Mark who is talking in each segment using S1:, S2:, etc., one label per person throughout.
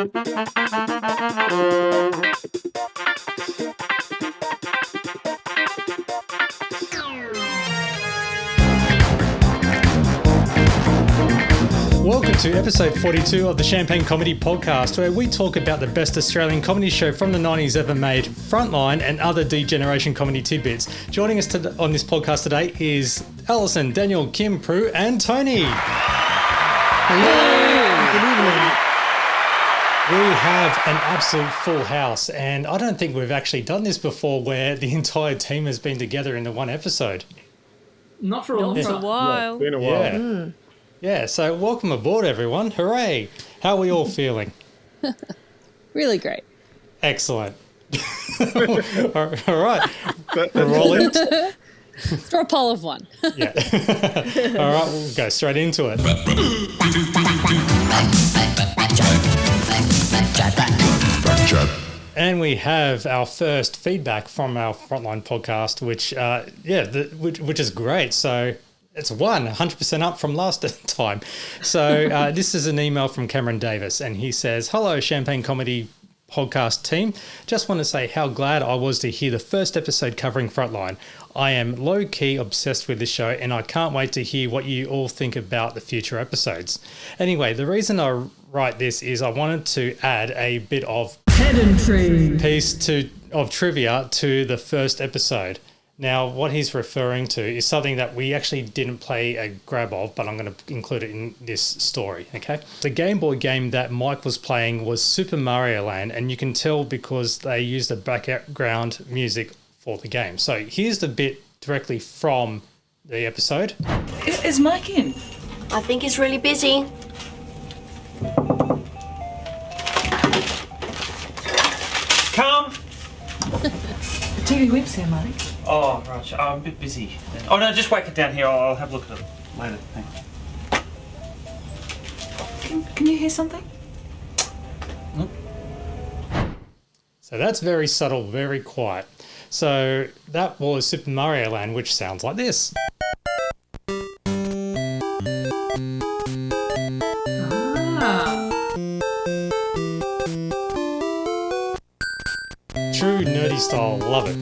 S1: Welcome to episode 42 of the Champagne Comedy Podcast, where we talk about the best Australian comedy show from the 90s ever made, Frontline, and other D-Generation comedy tidbits. Joining us on this podcast today is Alison, Daniel, Kim, Prue, and Tony.
S2: Hello. Good evening.
S1: We have an absolute full house, and I don't think we've actually done this before where the entire team has been together in the one episode.
S3: Not for a while.
S4: Yeah,
S3: it's
S4: been a while.
S1: Yeah. Yeah, so welcome aboard, everyone. Hooray. How are we all feeling?
S2: Really great.
S1: Excellent. All right. We're rolling.
S2: Throw a poll of one.
S1: Yeah. All right, we'll go straight into it. And we have our first feedback from our Frontline podcast, which is great. So it's 100% up from last time. So this is an email from Cameron Davis, and he says, "Hello, Champagne Comedy Podcast team. Just want to say how glad I was to hear the first episode covering Frontline. I am low-key obsessed with the show, and I can't wait to hear what you all think about the future episodes. Anyway, the reason I write this is I wanted to add a bit of piece of trivia to the first episode. Now, what he's referring to is something that we actually didn't play a grab of, but I'm going to include it in this story, okay? The Game Boy game that Mike was playing was Super Mario Land, and you can tell because they used the background music for the game. So here's the bit directly from the episode.
S5: Is Mike in?
S6: I think he's really busy.
S7: Come!
S5: The TV whip's here, Mike.
S7: Oh, right. I'm a bit busy. Oh, no, just whack it down here. I'll have a look at it later. Thanks.
S5: Can you hear something?
S7: Nope.
S1: So that's very subtle, very quiet. So that was Super Mario Land, which sounds like this. True nerdy style, love it.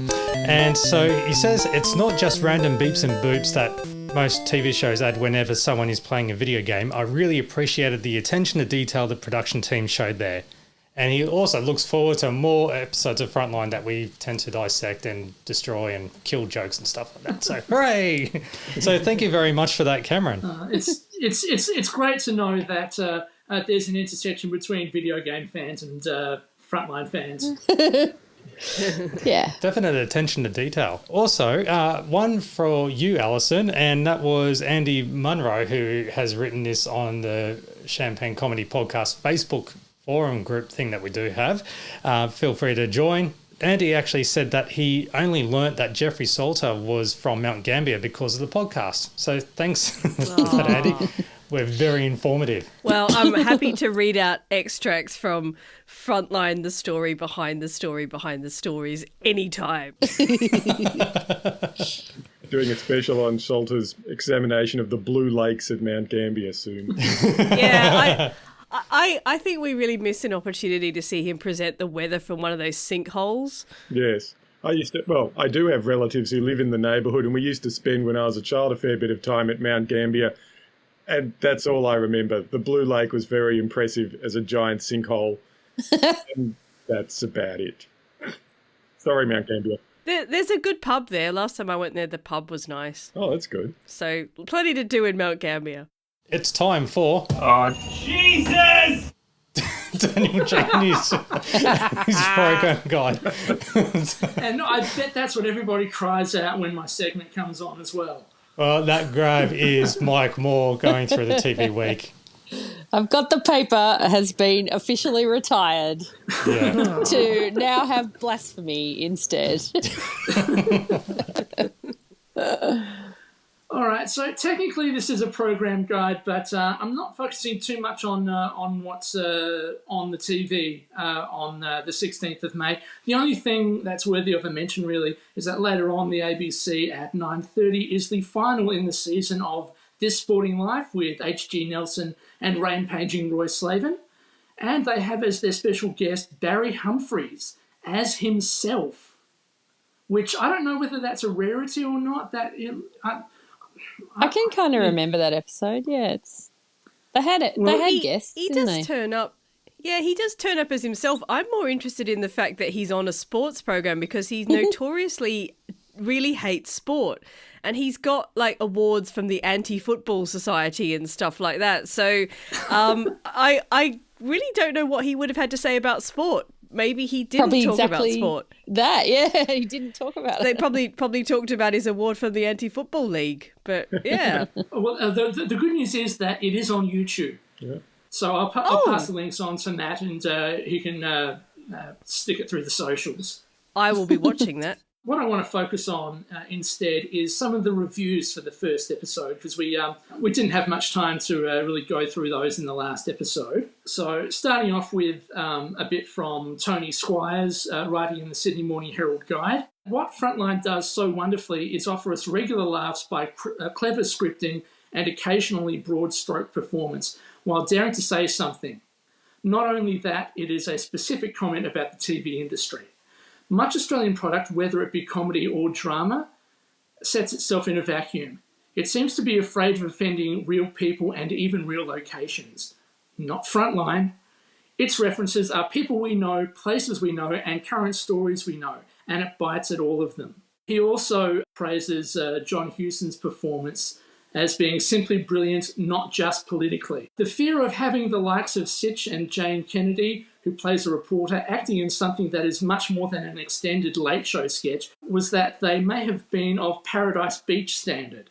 S1: And so he says it's not just random beeps and boops that most TV shows add whenever someone is playing a video game. I really appreciated the attention to detail the production team showed there. And he also looks forward to more episodes of Frontline that we tend to dissect and destroy and kill jokes and stuff like that. So hooray! So thank you very much for that, Cameron.
S3: It's great to know that there's an intersection between video game fans and Frontline fans.
S2: Yeah.
S1: Definite attention to detail. Also, one for you, Alison, and that was Andy Munro, who has written this on the Champagne Comedy Podcast Facebook forum group thing that we do have. Feel free to join. Andy actually said that he only learnt that Jeffrey Salter was from Mount Gambier because of the podcast. So thanks for that, Andy. We're very informative.
S4: Well, I'm happy to read out extracts from Frontline, the story behind the story behind the stories anytime.
S8: Doing a special on Salter's examination of the Blue Lakes at Mount Gambier soon.
S4: Yeah, I think we really miss an opportunity to see him present the weather from one of those sinkholes.
S8: Yes. I do have relatives who live in the neighbourhood, and we used to spend, when I was a child, a fair bit of time at Mount Gambier. And that's all I remember. The Blue Lake was very impressive as a giant sinkhole. And that's about it. Sorry, Mount Gambier.
S4: There's a good pub there. Last time I went there, the pub was nice.
S8: Oh, that's good.
S4: So plenty to do in Mount Gambier.
S1: It's time for...
S7: Oh, Jesus!
S1: Daniel Cheney's program guide.
S3: And I bet that's what everybody cries out when my segment comes on as well.
S1: Well, that grab is Mike Moore going through the TV week.
S2: I've got the paper, has been officially retired to now have blasphemy instead.
S3: All right, so technically this is a program guide, but I'm not focusing too much on what's on the TV on the 16th of May. The only thing that's worthy of a mention, really, is that later on the ABC at 9:30 is the final in the season of This Sporting Life with H.G. Nelson and rampaging Roy Slavin. And they have as their special guest Barry Humphries as himself, which I don't know whether that's a rarity or not.
S2: I can kind of remember that episode. Yeah, they had it.
S3: Well,
S2: they had guests,
S4: He
S2: didn't
S4: does
S2: they?
S4: turn up. Yeah, he does turn up as himself. I'm more interested in the fact that he's on a sports program because he's notoriously really hates sport. And he's got like awards from the Anti-Football Society and stuff like that. So I really don't know what he would have had to say about sport. Maybe he didn't
S2: Probably
S4: talk
S2: exactly
S4: about sport.
S2: That, yeah, he didn't talk about
S4: They
S2: it.
S4: probably talked about his award from the Anti-Football League. But yeah.
S3: Well, the good news is that it is on YouTube.
S8: Yeah.
S3: So I'll pass the links on to Matt, and he can stick it through the socials.
S4: I will be watching that.
S3: What I want to focus on instead is some of the reviews for the first episode, because we didn't have much time to really go through those in the last episode. So starting off with a bit from Tony Squires, writing in the Sydney Morning Herald Guide. What Frontline does so wonderfully is offer us regular laughs by clever scripting and occasionally broad stroke performance, while daring to say something. Not only that, it is a specific comment about the TV industry. Much Australian product, whether it be comedy or drama, sets itself in a vacuum. It seems to be afraid of offending real people and even real locations. Not Frontline. Its references are people we know, places we know, and current stories we know, and it bites at all of them. He also praises John Hewson's performance as being simply brilliant, not just politically. The fear of having the likes of Sitch and Jane Kennedy, who plays a reporter, acting in something that is much more than an extended Late Show sketch, was that they may have been of Paradise Beach standard.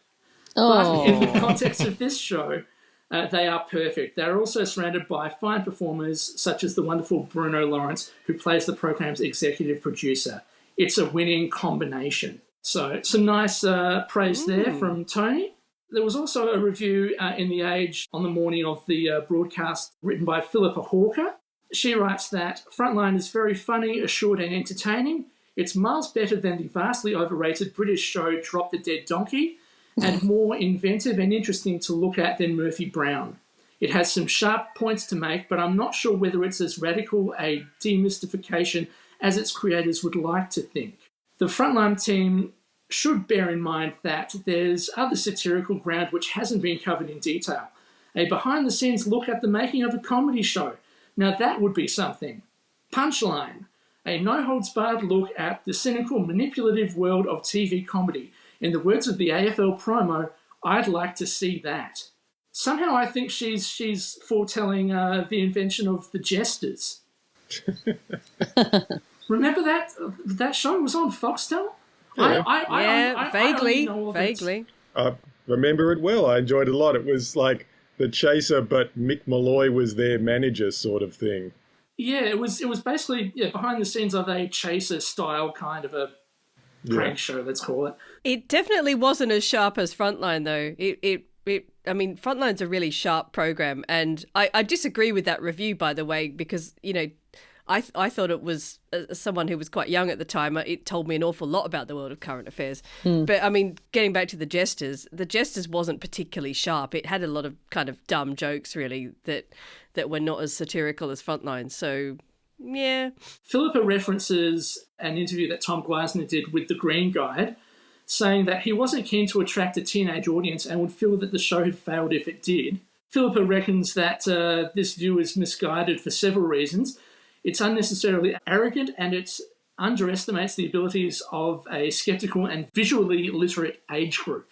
S3: But in the context of this show, they are perfect. They're also surrounded by fine performers such as the wonderful Bruno Lawrence, who plays the program's executive producer. It's a winning combination. So some nice praise there from Tony. There was also a review in The Age on the morning of the broadcast written by Philippa Hawker. She writes that Frontline is very funny, assured and entertaining. It's miles better than the vastly overrated British show Drop the Dead Donkey and more inventive and interesting to look at than Murphy Brown. It has some sharp points to make, but I'm not sure whether it's as radical a demystification as its creators would like to think. The Frontline team should bear in mind that there's other satirical ground which hasn't been covered in detail. A behind-the-scenes look at the making of a comedy show. Now that would be something. Punchline. A no-holds-barred look at the cynical, manipulative world of TV comedy. In the words of the AFL promo, I'd like to see that. Somehow I think she's foretelling the invention of the Jesters. Remember that show was on Foxtel?
S8: Yeah,
S3: I
S4: vaguely.
S8: I remember it well. I enjoyed it a lot. It was like The Chaser, but Mick Malloy was their manager sort of thing.
S3: Yeah, it was basically behind the scenes of a Chaser style kind of a prank show, let's call it. It
S4: definitely wasn't as sharp as Frontline though. I mean, Frontline's a really sharp program, and I disagree with that review, by the way, because, you know, I thought it was, as someone who was quite young at the time, it told me an awful lot about the world of current affairs. But, I mean, getting back to the Jesters wasn't particularly sharp. It had a lot of kind of dumb jokes, really, that were not as satirical as Frontline. So, yeah.
S3: Philippa references an interview that Tom Gleisner did with The Green Guide, saying that he wasn't keen to attract a teenage audience and would feel that the show had failed if it did. Philippa reckons that this view is misguided for several reasons. It's unnecessarily arrogant and it underestimates the abilities of a sceptical and visually literate age group.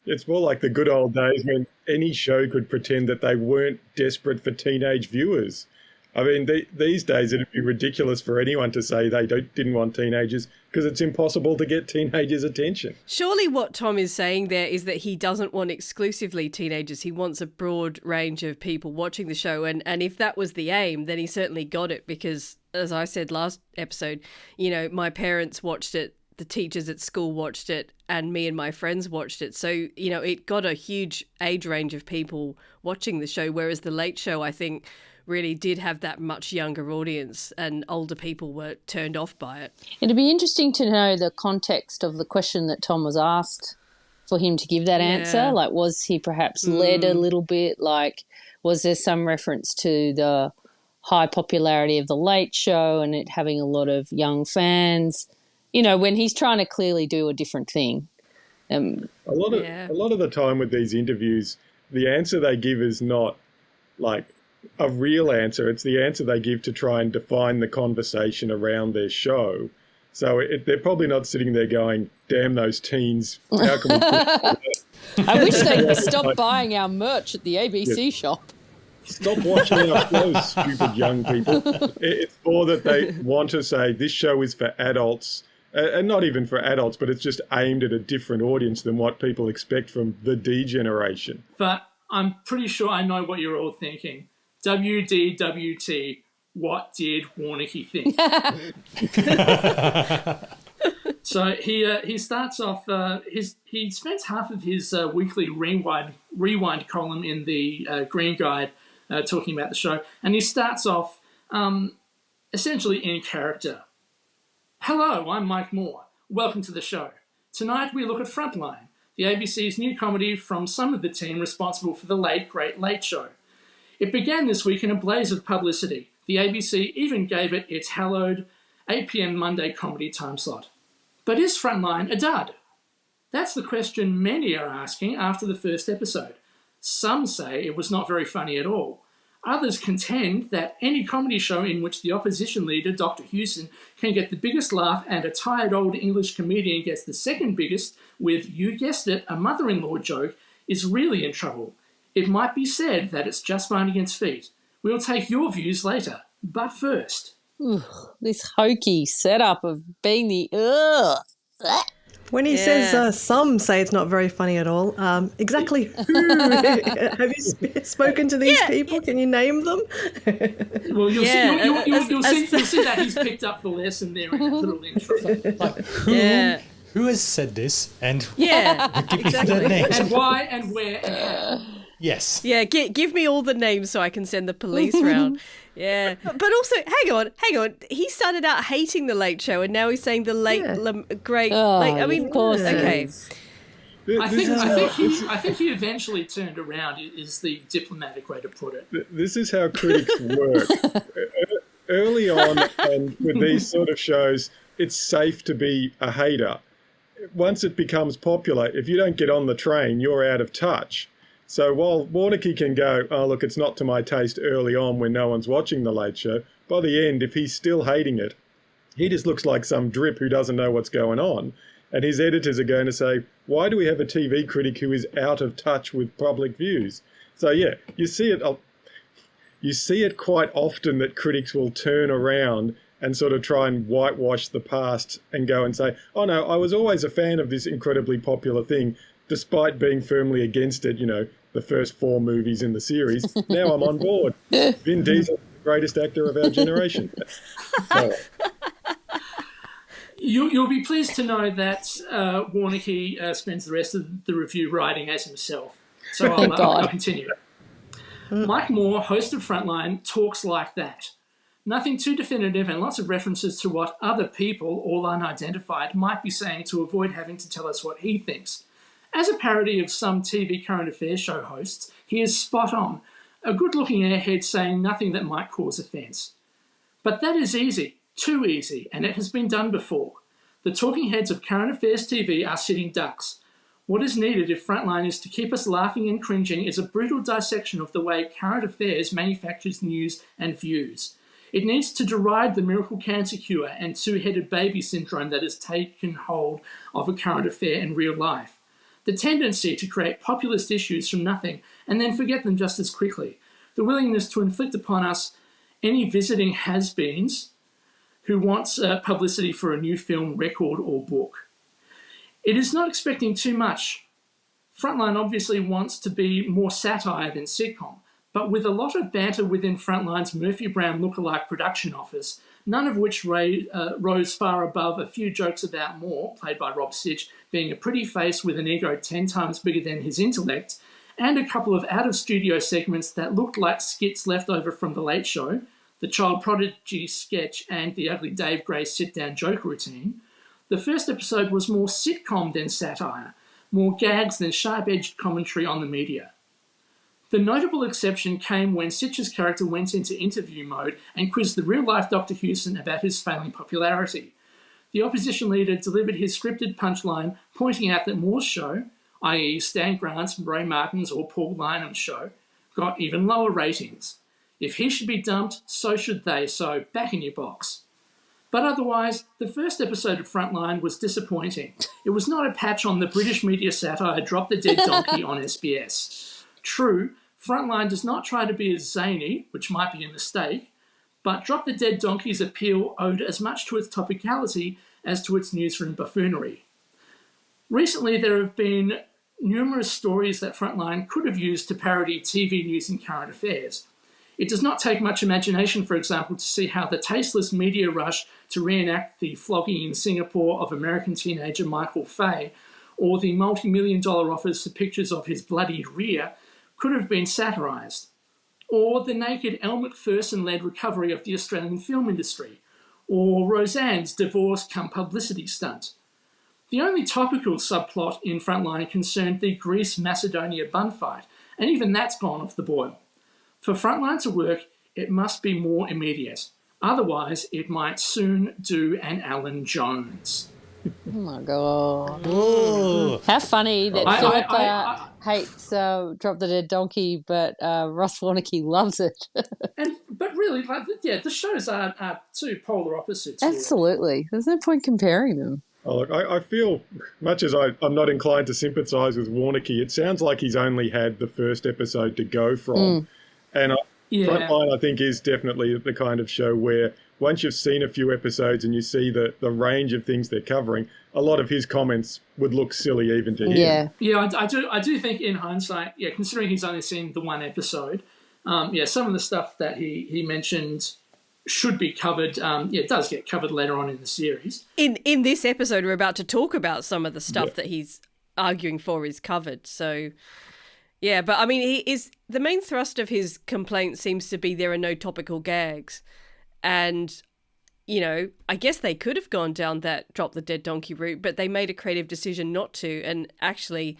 S8: It's more like the good old days when any show could pretend that they weren't desperate for teenage viewers. I mean, these days it'd be ridiculous for anyone to say they didn't want teenagers because it's impossible to get teenagers' attention.
S4: Surely what Tom is saying there is that he doesn't want exclusively teenagers. He wants a broad range of people watching the show. And if that was the aim, then he certainly got it because, as I said last episode, you know, my parents watched it, the teachers at school watched it, and me and my friends watched it. So, you know, it got a huge age range of people watching the show, whereas The Late Show, I think, really did have that much younger audience and older people were turned off by it.
S2: It'd be interesting to know the context of the question that Tom was asked for him to give that answer. Like, was he perhaps led a little bit? Like, was there some reference to the high popularity of The Late Show and it having a lot of young fans, you know, when he's trying to clearly do a different thing.
S8: A lot of the time with these interviews, the answer they give is not like a real answer. It's the answer they give to try and define the conversation around their show. So they're probably not sitting there going, damn those teens, how can we...
S2: I wish they'd stop buying our merch at the ABC shop.
S8: Stop watching our shows, stupid young people. It's more that they want to say this show is for adults, and not even for adults, but it's just aimed at a different audience than what people expect from the D generation.
S3: But I'm pretty sure I know what you're all thinking. WDWT, what did Warnicky think? So he starts off. He spends half of his weekly rewind column in the Green Guide talking about the show, and he starts off essentially in character. Hello, I'm Mike Moore. Welcome to the show. Tonight we look at Frontline, the ABC's new comedy from some of the team responsible for the late, great Late Show. It began this week in a blaze of publicity. The ABC even gave it its hallowed 8 p.m. Monday comedy time slot. But is Frontline a dud? That's the question many are asking after the first episode. Some say it was not very funny at all. Others contend that any comedy show in which the opposition leader, Dr. Houston, can get the biggest laugh and a tired old English comedian gets the second biggest with, you guessed it, a mother-in-law joke, is really in trouble. It might be said that it's just finding its feet. We'll take your views later. But first...
S2: This hokey setup of being the...
S9: When he says some say it's not very funny at all, exactly who? Have you spoken to these people? Can you name them?
S3: Well, you'll see that he's picked up the lesson there in that little intro.
S1: Like, who has said this? And
S3: exactly. And why and where and how.
S1: Yes.
S4: Yeah, give me all the names so I can send the police round. Yeah. But also, hang on. He started out hating The Late Show and now he's saying the great... I mean,
S2: of course.
S4: Okay.
S3: I think he eventually turned around, is the diplomatic way to put it.
S8: This is how critics work. Early on, and with these sort of shows, it's safe to be a hater. Once it becomes popular, if you don't get on the train, you're out of touch. So while Warnicky can go, oh, look, it's not to my taste early on when no one's watching The Late Show, by the end, if he's still hating it, he just looks like some drip who doesn't know what's going on. And his editors are going to say, why do we have a TV critic who is out of touch with public views? So, yeah, you see it quite often that critics will turn around and sort of try and whitewash the past and go and say, oh, no, I was always a fan of this incredibly popular thing, despite being firmly against it, you know, the first 4 movies in the series. Now I'm on board. Vin Diesel, the greatest actor of our generation. So.
S3: You'll be pleased to know that Warnicky spends the rest of the review writing as himself. So I'll continue. Mike Moore, host of Frontline, talks like that. Nothing too definitive and lots of references to what other people, all unidentified, might be saying to avoid having to tell us what he thinks. As a parody of some TV current affairs show hosts, he is spot on, a good-looking airhead saying nothing that might cause offence. But that is easy, too easy, and it has been done before. The talking heads of current affairs TV are sitting ducks. What is needed if Frontline is to keep us laughing and cringing is a brutal dissection of the way current affairs manufactures news and views. It needs to deride the miracle cancer cure and two-headed baby syndrome that has taken hold of a current affair in real life. The tendency to create populist issues from nothing and then forget them just as quickly. The willingness to inflict upon us any visiting has-beens who wants publicity for a new film, record or book. It is not expecting too much. Frontline obviously wants to be more satire than sitcom, but with a lot of banter within Frontline's Murphy Brown lookalike production office, none of which rose far above a few jokes about Moore, played by Rob Sitch, being a pretty face with an ego 10 times bigger than his intellect, and a couple of out-of-studio segments that looked like skits left over from The Late Show, the Child Prodigy sketch and the Ugly Dave Gray sit-down joke routine. The first episode was more sitcom than satire, more gags than sharp-edged commentary on the media. The notable exception came when Sitch's character went into interview mode and quizzed the real-life Dr. Houston about his failing popularity. The opposition leader delivered his scripted punchline, pointing out that Moore's show, i.e. Stan Grant's, Ray Martin's or Paul Lynham's show, got even lower ratings. If he should be dumped, so should they, so back in your box. But otherwise, the first episode of Frontline was disappointing. It was not a patch on the British media satire Drop the Dead Donkey on SBS. True, Frontline does not try to be as zany, which might be a mistake, but Drop the Dead Donkey's appeal owed as much to its topicality as to its newsroom buffoonery. Recently, there have been numerous stories that Frontline could have used to parody TV news and current affairs. It does not take much imagination, for example, to see how the tasteless media rush to reenact the flogging in Singapore of American teenager Michael Fay, or the multi-million-dollar offers for pictures of his bloodied rear, could have been satirised. Or the naked Elle Macpherson-led recovery of the Australian film industry, or Roseanne's divorce come publicity stunt. The only topical subplot in Frontline concerned the Greece-Macedonia bun fight, and even that's gone off the boil. For Frontline to work, it must be more immediate. Otherwise, it might soon do an Alan Jones.
S2: Oh my God.
S1: Ooh.
S2: How funny that Philip hates Drop the Dead Donkey, but Ross Warneke loves it.
S3: But really, the shows are two polar opposites.
S2: Absolutely. There's no point comparing them.
S8: Oh, look, I feel, much as I'm not inclined to sympathise with Warneke, it sounds like he's only had the first episode to go from. And Frontline, I think, is definitely the kind of show where once you've seen a few episodes and you see the range of things they're covering, a lot of his comments would look silly even to him.
S3: Yeah, I do think in hindsight, considering he's only seen the one episode, some of the stuff that he mentioned should be covered. It does get covered later on in the series.
S4: In this episode, we're about to talk about some of the stuff that he's arguing for is covered. So, yeah, but I mean, the main thrust of his complaint seems to be there are no topical gags. And, you know, I guess they could have gone down that Drop the Dead Donkey route, but they made a creative decision not to. And actually,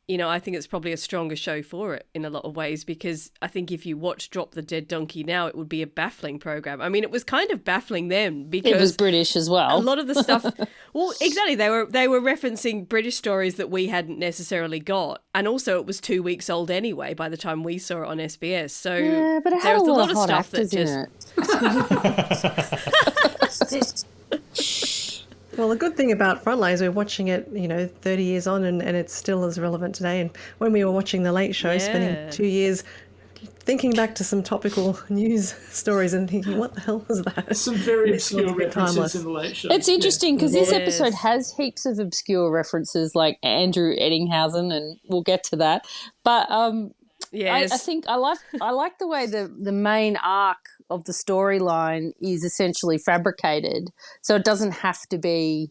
S4: you know, I think it's probably a stronger show for it in a lot of ways, because I think if you watch Drop the Dead Donkey now, it would be a baffling program. I mean, it was kind of baffling then because
S2: it was British as well.
S4: A lot of the stuff, well, exactly. They were referencing British stories that we hadn't necessarily got, and also it was 2 weeks old anyway by the time we saw it on SBS. So
S2: yeah, but it had
S4: there was
S2: a
S4: lot
S2: of
S4: of
S2: hot
S4: stuff that
S2: just.
S9: Well, the good thing about Frontline is we're watching it, 30 years on and it's still as relevant today. And when we were watching The Late Show, spending 2 years thinking back to some topical news stories and thinking, what the hell was that?
S3: Some very obscure references in The Late Show.
S2: It's interesting because this episode has heaps of obscure references like Andrew Eddinghausen, and we'll get to that. But I think I like the way the main arc of the storyline is essentially fabricated, so it doesn't have to be,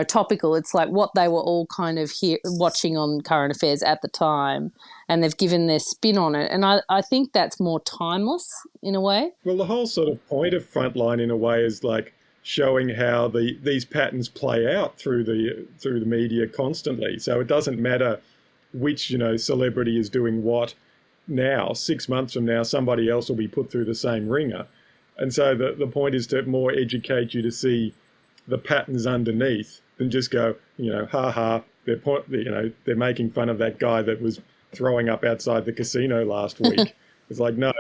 S2: topical. It's like what they were all kind of watching on current affairs at the time, and they've given their spin on it. And I think that's more timeless in a way.
S8: Well, the whole sort of point of Frontline in a way is like showing how these patterns play out through the media constantly. So it doesn't matter which, celebrity is doing what now. 6 months from now, somebody else will be put through the same ringer. And so the point is to more educate you to see the patterns underneath than just go, they're making fun of that guy that was throwing up outside the casino last week. It's like, no,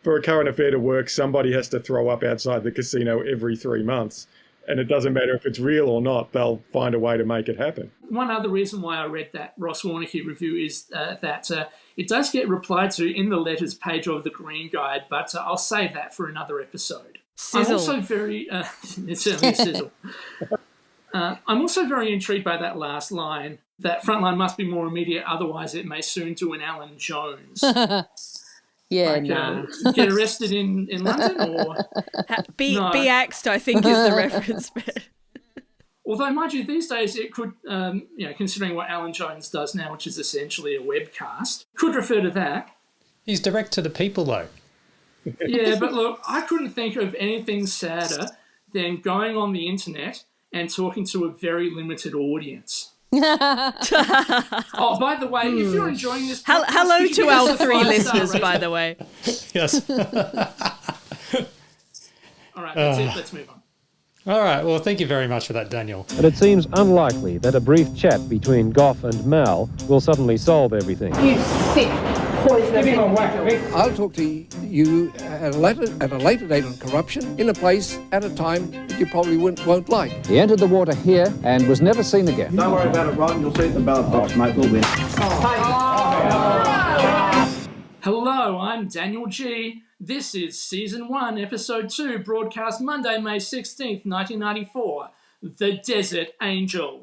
S8: for a current affair to work, somebody has to throw up outside the casino every 3 months. And it doesn't matter if it's real or not, they'll find a way to make it happen.
S3: One other reason why I read that Ross Warneke review is that it does get replied to in the letters page of the Green Guide, but I'll save that for another episode.
S4: Sizzle.
S3: I'm also very... it's certainly a sizzle. I'm also very intrigued by that last line, that Frontline must be more immediate, otherwise it may soon do an Alan Jones. Get arrested in London, or
S4: be axed, I think, is the reference.
S3: Although, mind you, these days it could, considering what Alan Jones does now, which is essentially a webcast, could refer to that.
S1: He's direct to the people, though.
S3: Yeah, but look, I couldn't think of anything sadder than going on the internet and talking to a very limited audience. Oh, by the way, if you're enjoying this podcast,
S4: hello to our 3 listeners,
S3: rating.
S4: by the way.
S1: Yes.
S3: All right, that's it. Let's move on.
S1: All right. Well, thank you very much for that, Daniel.
S10: And it seems unlikely that a brief chat between Gough and Mal will suddenly solve everything.
S5: You sick poison.
S11: Give him a whack. I'll talk to you at a later date on corruption in a place at a time that you probably won't like.
S12: He entered the water here and was never seen again.
S13: Don't worry about it, Ron. You'll see it in the ballot box, mate. We'll win.
S3: Hello, I'm Daniel G. This is Season 1, Episode 2, broadcast Monday, May 16th, 1994. The Desert Angel.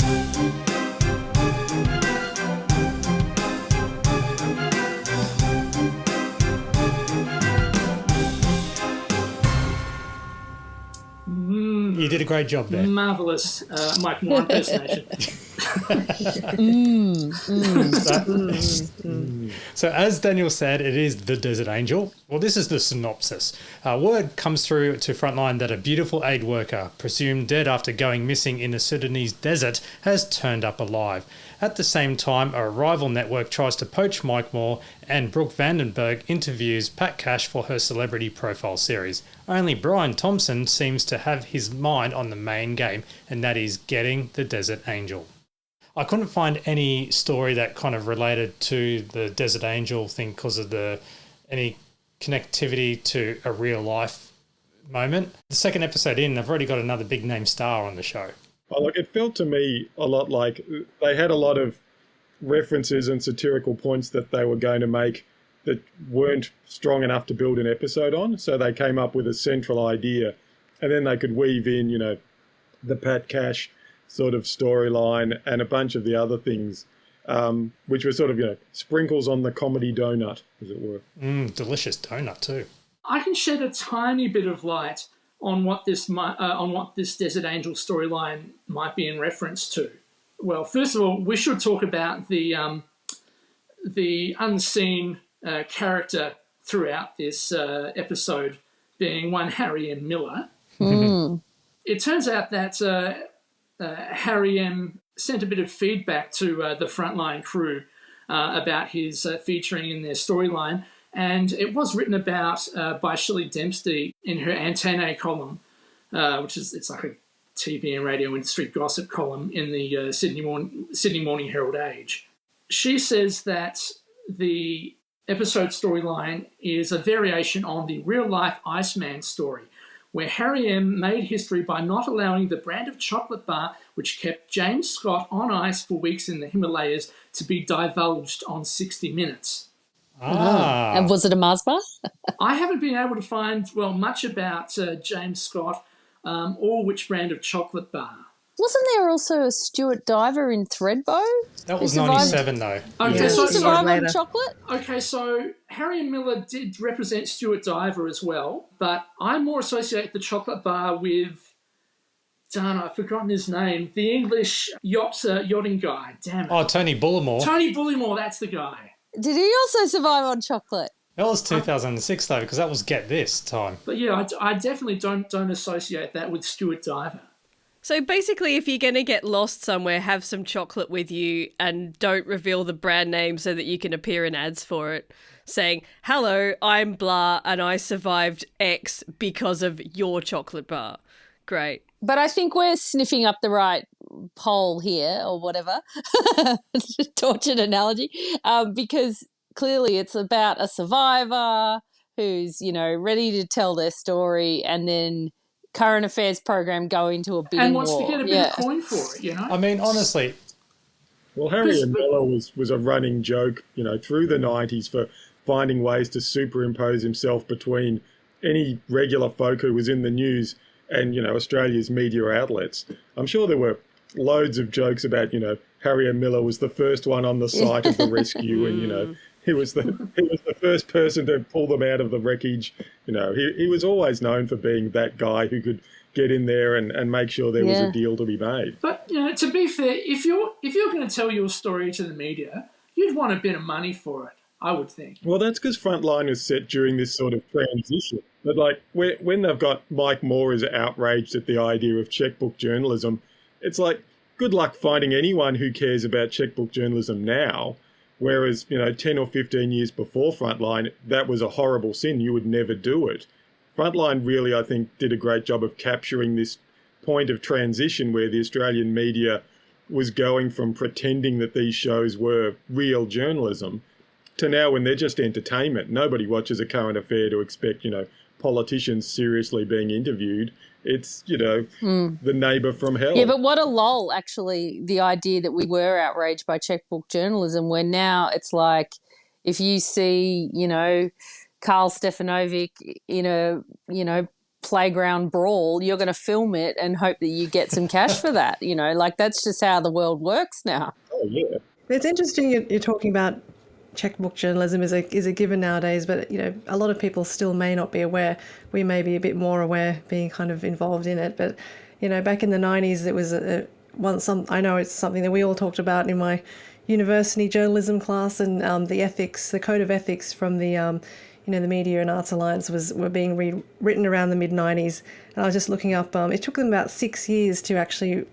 S1: You did a great job there.
S3: Marvellous Mike Moore impersonation.
S1: So as Daniel said, it is the Desert Angel. Well, this is the synopsis. Word comes through to Frontline that a beautiful aid worker, presumed dead after going missing in the Sudanese desert, has turned up alive. At the same time, a rival network tries to poach Mike Moore, and Brooke Vandenberg interviews Pat Cash for her celebrity profile series. Only Brian Thompson seems to have his mind on the main game, and that is getting the Desert Angel. I couldn't find any story that kind of related to the Desert Angel thing because of any connectivity to a real life moment. The second episode in, they've already got another big name star on the show.
S8: Oh, look, it felt to me a lot like they had a lot of references and satirical points that they were going to make that weren't strong enough to build an episode on. So they came up with a central idea, and then they could weave in, the Pat Cash sort of storyline and a bunch of the other things, which were sort of, sprinkles on the comedy donut, as it were.
S1: Delicious donut too.
S3: I can shed a tiny bit of light on what this Desert Angel storyline might be in reference to. Well, first of all, we should talk about the unseen character throughout this episode, being one Harry M. Miller. It turns out that Harry M. sent a bit of feedback to the Frontline crew about his featuring in their storyline. And it was written about by Shirley Dempsey in her Antennae column, it's like a TV and radio industry gossip column in the Sydney Morning Herald Age. She says that the episode storyline is a variation on the real-life Iceman story, where Harry M. made history by not allowing the brand of chocolate bar which kept James Scott on ice for weeks in the Himalayas to be divulged on 60 Minutes.
S2: And was it a Mars bar?
S3: I haven't been able to find, much about James Scott or which brand of chocolate bar.
S2: Wasn't there also a Stuart Diver in Threadbow?
S1: That was 97 though.
S3: Okay,
S2: Did he survive on chocolate?
S3: Okay, so Harry and Miller did represent Stuart Diver as well, but I more associate the chocolate bar with, I've forgotten his name, the English yachting guy, damn it.
S1: Oh, Tony Bullimore.
S3: Tony Bullimore, that's the guy.
S2: Did he also survive on chocolate?
S1: That was 2006 though, because that was Get This time.
S3: But yeah, I definitely don't associate that with Stuart Diver.
S4: So basically, if you're going to get lost somewhere, have some chocolate with you and don't reveal the brand name so that you can appear in ads for it, saying, hello, I'm blah and I survived X because of your chocolate bar. Great.
S2: But I think we're sniffing up the right pole here or whatever, tortured analogy, because clearly it's about a survivor who's, ready to tell their story, and then current affairs program go into a bidding war.
S3: And wants to get a bit of coin for it,
S1: I mean, honestly.
S8: Well, Harry and Miller was a running joke, through the 90s for finding ways to superimpose himself between any regular folk who was in the news and, Australia's media outlets. I'm sure there were loads of jokes about, Harry and Miller was the first one on the site of the rescue and, he was the first person to pull them out of the wreckage. He was always known for being that guy who could get in there and make sure there was a deal to be made.
S3: But, to be fair, if you're going to tell your story to the media, you'd want a bit of money for it, I would think.
S8: Well, that's because Frontline is set during this sort of transition. But, when they've got Mike Moore is outraged at the idea of checkbook journalism, it's like good luck finding anyone who cares about checkbook journalism now. Whereas, 10 or 15 years before Frontline, that was a horrible sin. You would never do it. Frontline really, I think, did a great job of capturing this point of transition where the Australian media was going from pretending that these shows were real journalism to now when they're just entertainment. Nobody watches A Current Affair to expect, politicians seriously being interviewed. It's, the neighbour from hell.
S2: Yeah, but what a lull, actually, the idea that we were outraged by checkbook journalism, where now it's like if you see, Karl Stefanovic in a, playground brawl, you're going to film it and hope that you get some cash for that. That's just how the world works now.
S8: Oh, yeah.
S9: It's interesting you're talking about checkbook journalism is a given nowadays, but a lot of people still may not be aware. We may be a bit more aware, being kind of involved in it. But back in the 90s, it was I know it's something that we all talked about in my university journalism class, and the code of ethics from the the Media and Arts Alliance were being rewritten around the mid-90s. And I was just looking up, it took them about 6 years to actually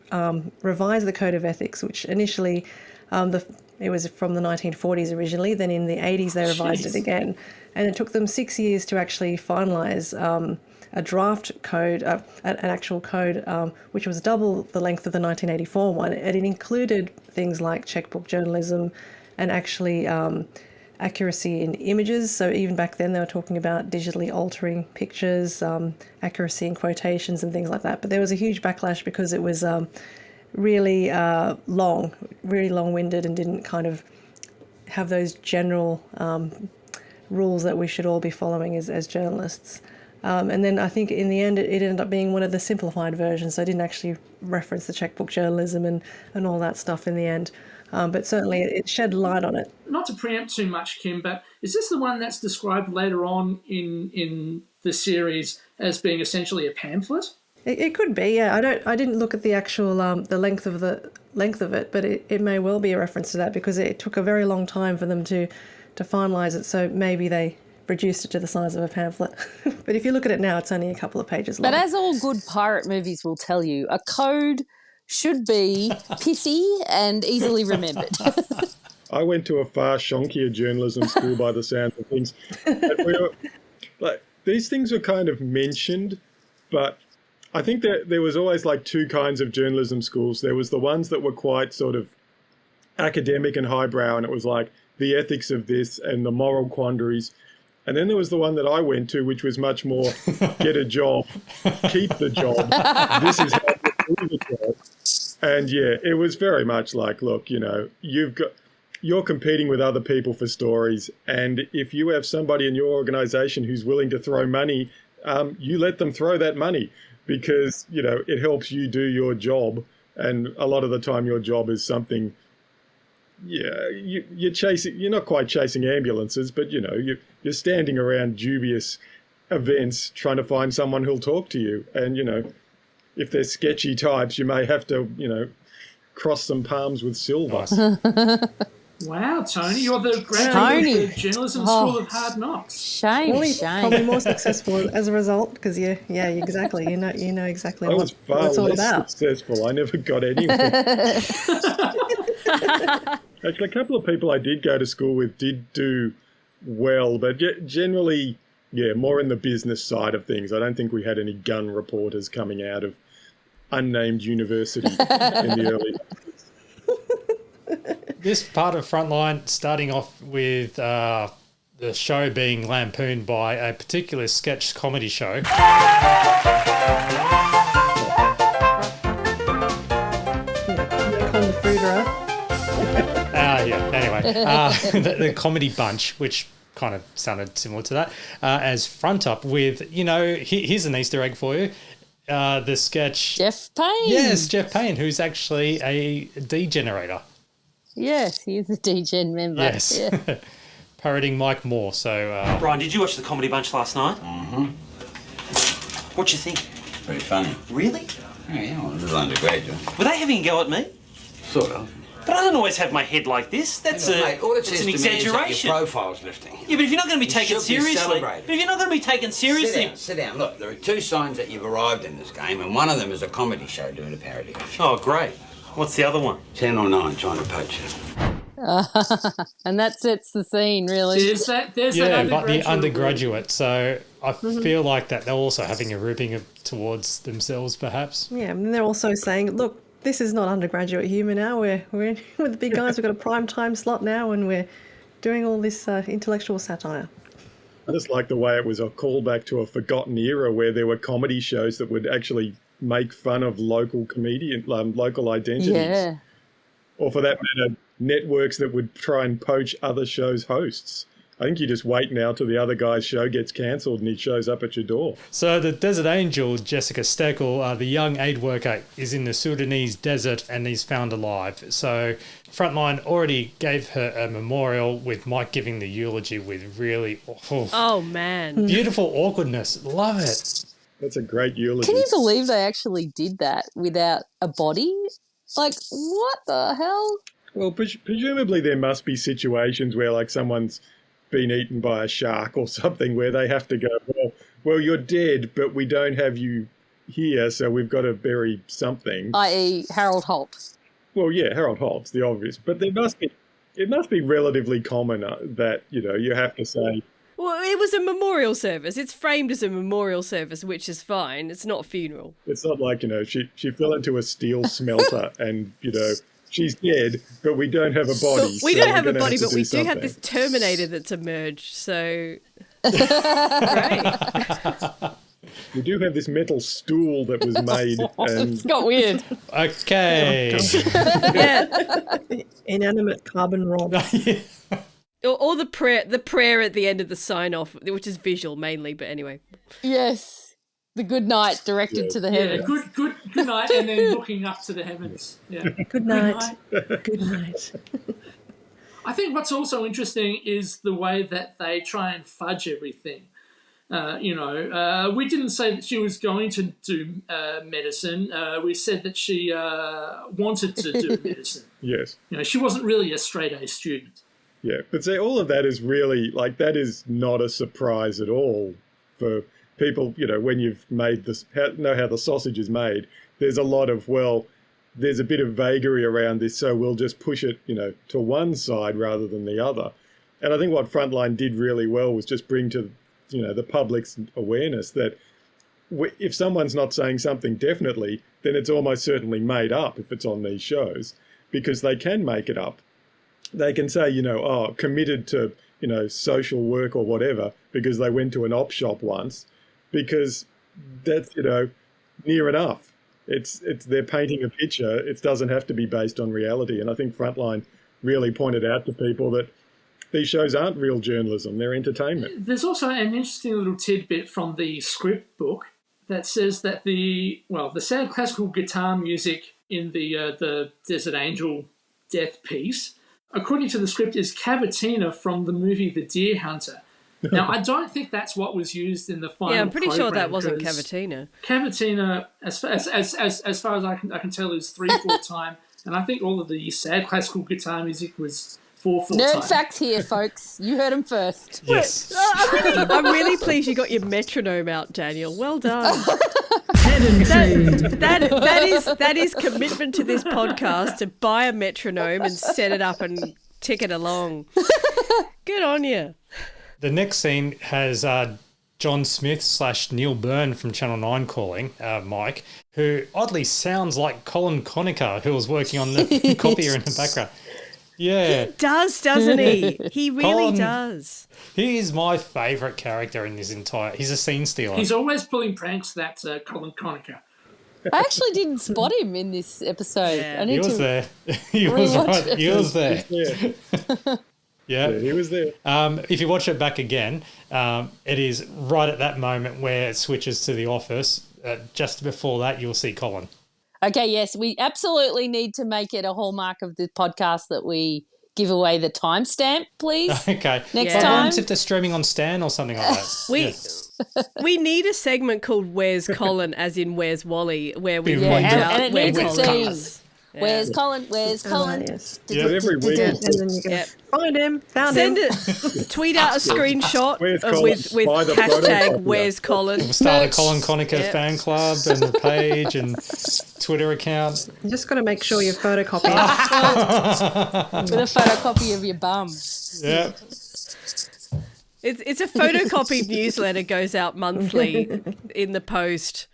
S9: revise the code of ethics, which initially it was from the 1940s originally. Then in the 80s, they revised it again. And it took them 6 years to actually finalise a draft code, an actual code, which was double the length of the 1984 one. And it included things like checkbook journalism and actually accuracy in images. So even back then, they were talking about digitally altering pictures, accuracy in quotations and things like that. But there was a huge backlash because it was really long-winded and didn't kind of have those general rules that we should all be following as journalists. And then I think in the end it ended up being one of the simplified versions, so it didn't actually reference the checkbook journalism and all that stuff in the end. But certainly it shed light on it.
S3: Not to preempt too much, Kim, but is this the one that's described later on in the series as being essentially a pamphlet?
S9: It could be, yeah. I didn't look at the actual the length of it, but it may well be a reference to that because it took a very long time for them to finalise it. So maybe they reduced it to the size of a pamphlet. But if you look at it now, it's only a couple of pages long.
S2: But as all good pirate movies will tell you, a code should be pithy and easily remembered.
S8: I went to a far shonkier journalism school by the sound of things. And these things were kind of mentioned, but I think that there was always two kinds of journalism schools. There was the ones that were quite sort of academic and highbrow, and it was like the ethics of this and the moral quandaries. And then there was the one that I went to, which was much more get a job, keep the job. This is how you do the job. And yeah, it was very much like, look, you're competing with other people for stories, and if you have somebody in your organisation who's willing to throw money, you let them throw that money. Because, it helps you do your job. And a lot of the time your job is something, you're chasing, you're not quite chasing ambulances, but, you're standing around dubious events trying to find someone who'll talk to you. And, if they're sketchy types, you may have to, cross some palms with silver.
S3: Wow, Tony, you're the graduate of the Journalism School of Hard Knocks.
S2: Shame.
S9: Probably more successful as a result because exactly. You know exactly
S8: what
S9: it's all
S8: about. I was far less successful. I never got anywhere. Actually, a couple of people I did go to school with did do well, but generally, more in the business side of things. I don't think we had any gun reporters coming out of unnamed university in the early
S1: This part of Frontline, starting off with the show being lampooned by a particular sketch comedy show. Anyway, the Comedy Bunch, which kind of sounded similar to that, as front up with, here's an Easter egg for you. The sketch...
S2: Jeff Payne.
S1: Yes, Jeff Payne, who's actually a D-generator.
S2: Yes, he's a D-Gen member.
S1: Yes. Yeah. Parroting Mike Moore. So,
S7: Brian, did you watch the Comedy Bunch last night?
S14: Mm-hmm.
S7: What'd you think?
S14: Very funny.
S7: Really?
S14: Yeah, a little undergraduate.
S7: Were they having a go at me?
S14: Sort of.
S7: But I don't always have my head like this. That's an exaggeration.
S14: Your profile's lifting.
S7: Yeah, but if you're not going to be taken seriously,
S14: Sit down. Look, there are two signs that you've arrived in this game, and one of them is a comedy show doing a parody of you.
S7: Oh, great. What's the other one?
S14: Channel 9 trying to poach you.
S2: And that sets the scene, really.
S3: There's that
S1: but the undergraduate. So I feel like that they're also having a ripping towards themselves, perhaps.
S9: Yeah, and they're also saying, look, this is not undergraduate humour now. We're with the big guys. We've got a prime time slot now, and we're doing all this intellectual satire.
S8: I just like the way it was a callback to a forgotten era where there were comedy shows that would actually make fun of local local identities.
S2: Yeah.
S8: Or for that matter, networks that would try and poach other shows' hosts. I think you just wait now till the other guy's show gets cancelled and he shows up at your door.
S1: So the Desert Angel, Jessica Steckel, the young aid worker, is in the Sudanese desert and he's found alive. So Frontline already gave her a memorial with Mike giving the eulogy with really beautiful awkwardness. Love it.
S8: That's a great eulogy.
S2: Can you believe they actually did that without a body? Like, what the hell?
S8: Well, presumably there must be situations where like someone's been eaten by a shark or something where they have to go, well, you're dead, but we don't have you here, so we've got to bury something.
S2: I.e. Harold Holt.
S8: Well, yeah, Harold Holt's the obvious, but it must be relatively common that, you have to say.
S4: Well, it was a memorial service. It's framed as a memorial service, which is fine. It's not a funeral.
S8: It's not like, she fell into a steel smelter and, she's dead, but we don't have a body.
S4: We don't have a body, but we do have this Terminator that's emerged, so... Great.
S8: We do have this metal stool that was made. And...
S2: It's got weird.
S1: Okay.
S9: Yeah. Inanimate carbon rod.
S4: Or the prayer at the end of the sign-off, which is visual mainly, but anyway.
S2: Yes. The good night directed to the heavens.
S3: Good night, and then looking up to the heavens. Yeah.
S9: Good night. Good night.
S3: I think what's also interesting is the way that they try and fudge everything. We didn't say that she was going to do medicine. We said that she wanted to do medicine.
S8: Yes.
S3: She wasn't really a straight-A student.
S8: Yeah, but see, all of that is really, that is not a surprise at all for people, when you've made this, know how the sausage is made. There's a lot of, there's a bit of vagary around this, so we'll just push it, to one side rather than the other. And I think what Frontline did really well was just bring to, the public's awareness that if someone's not saying something definitely, then it's almost certainly made up if it's on these shows, because they can make it up. They can say, committed to, social work or whatever, because they went to an op shop once, because that's, near enough. It's they're painting a picture. It doesn't have to be based on reality. And I think Frontline really pointed out to people that these shows aren't real journalism, they're entertainment.
S3: There's also an interesting little tidbit from the script book that says that the sad classical guitar music in the Desert Angel death piece, according to the script, is Cavatina from the movie The Deer Hunter. Now, I don't think that's what was used in the final.
S4: Yeah, I'm pretty sure that wasn't Cavatina.
S3: Cavatina, as far as I can tell, is 3/4 time, and I think all of the sad classical guitar music was 4/4 time.
S2: Nerd facts here, folks. You heard them first.
S1: Yes.
S4: I'm really pleased you got your metronome out, Daniel. Well done. That is commitment to this podcast, to buy a metronome and set it up and tick it along. Good on you.
S1: The next scene has John Smith / Neil Byrne from Channel 9 calling, Mike, who oddly sounds like Colin Conacher, who was working on the copier in the background. Yeah.
S4: He does, doesn't he? He really does.
S1: He is my favourite character in this entire... He's a scene stealer.
S3: He's always pulling pranks, that Colin Conacher.
S2: I actually didn't spot him in this episode.
S3: Yeah.
S1: He was there. He was right. He was there. Yeah,
S8: he was there.
S1: If you watch it back again, it is right at that moment where it switches to The Office. Just before that, you'll see Colin.
S2: Okay, yes, we absolutely need to make it a hallmark of the podcast that we give away the timestamp, please.
S1: Okay.
S2: Next time.
S1: What if they're streaming on Stan or something like that?
S4: We need a segment called Where's Colin, as in Where's Wally, where we
S1: Yeah,
S4: point out
S2: and it
S4: where
S2: needs a
S4: Colin
S2: theme.
S4: is.
S2: Where's Colin? Where's Colin?
S9: Yes.
S8: Yeah, every week.
S9: And then you go, find him, found
S4: Send
S9: him.
S4: it. Tweet out a screenshot
S8: Where's
S4: of,
S8: Colin?
S4: with
S8: Buy the
S4: hashtag
S8: photocopier.
S4: Where's Colin.
S1: We'll start a Colin Conacher fan club and a page and Twitter account.
S9: You just got to make sure you photocopy it.
S2: With a photocopy of your bum.
S1: Yeah.
S4: It's a photocopied newsletter, goes out monthly in the post.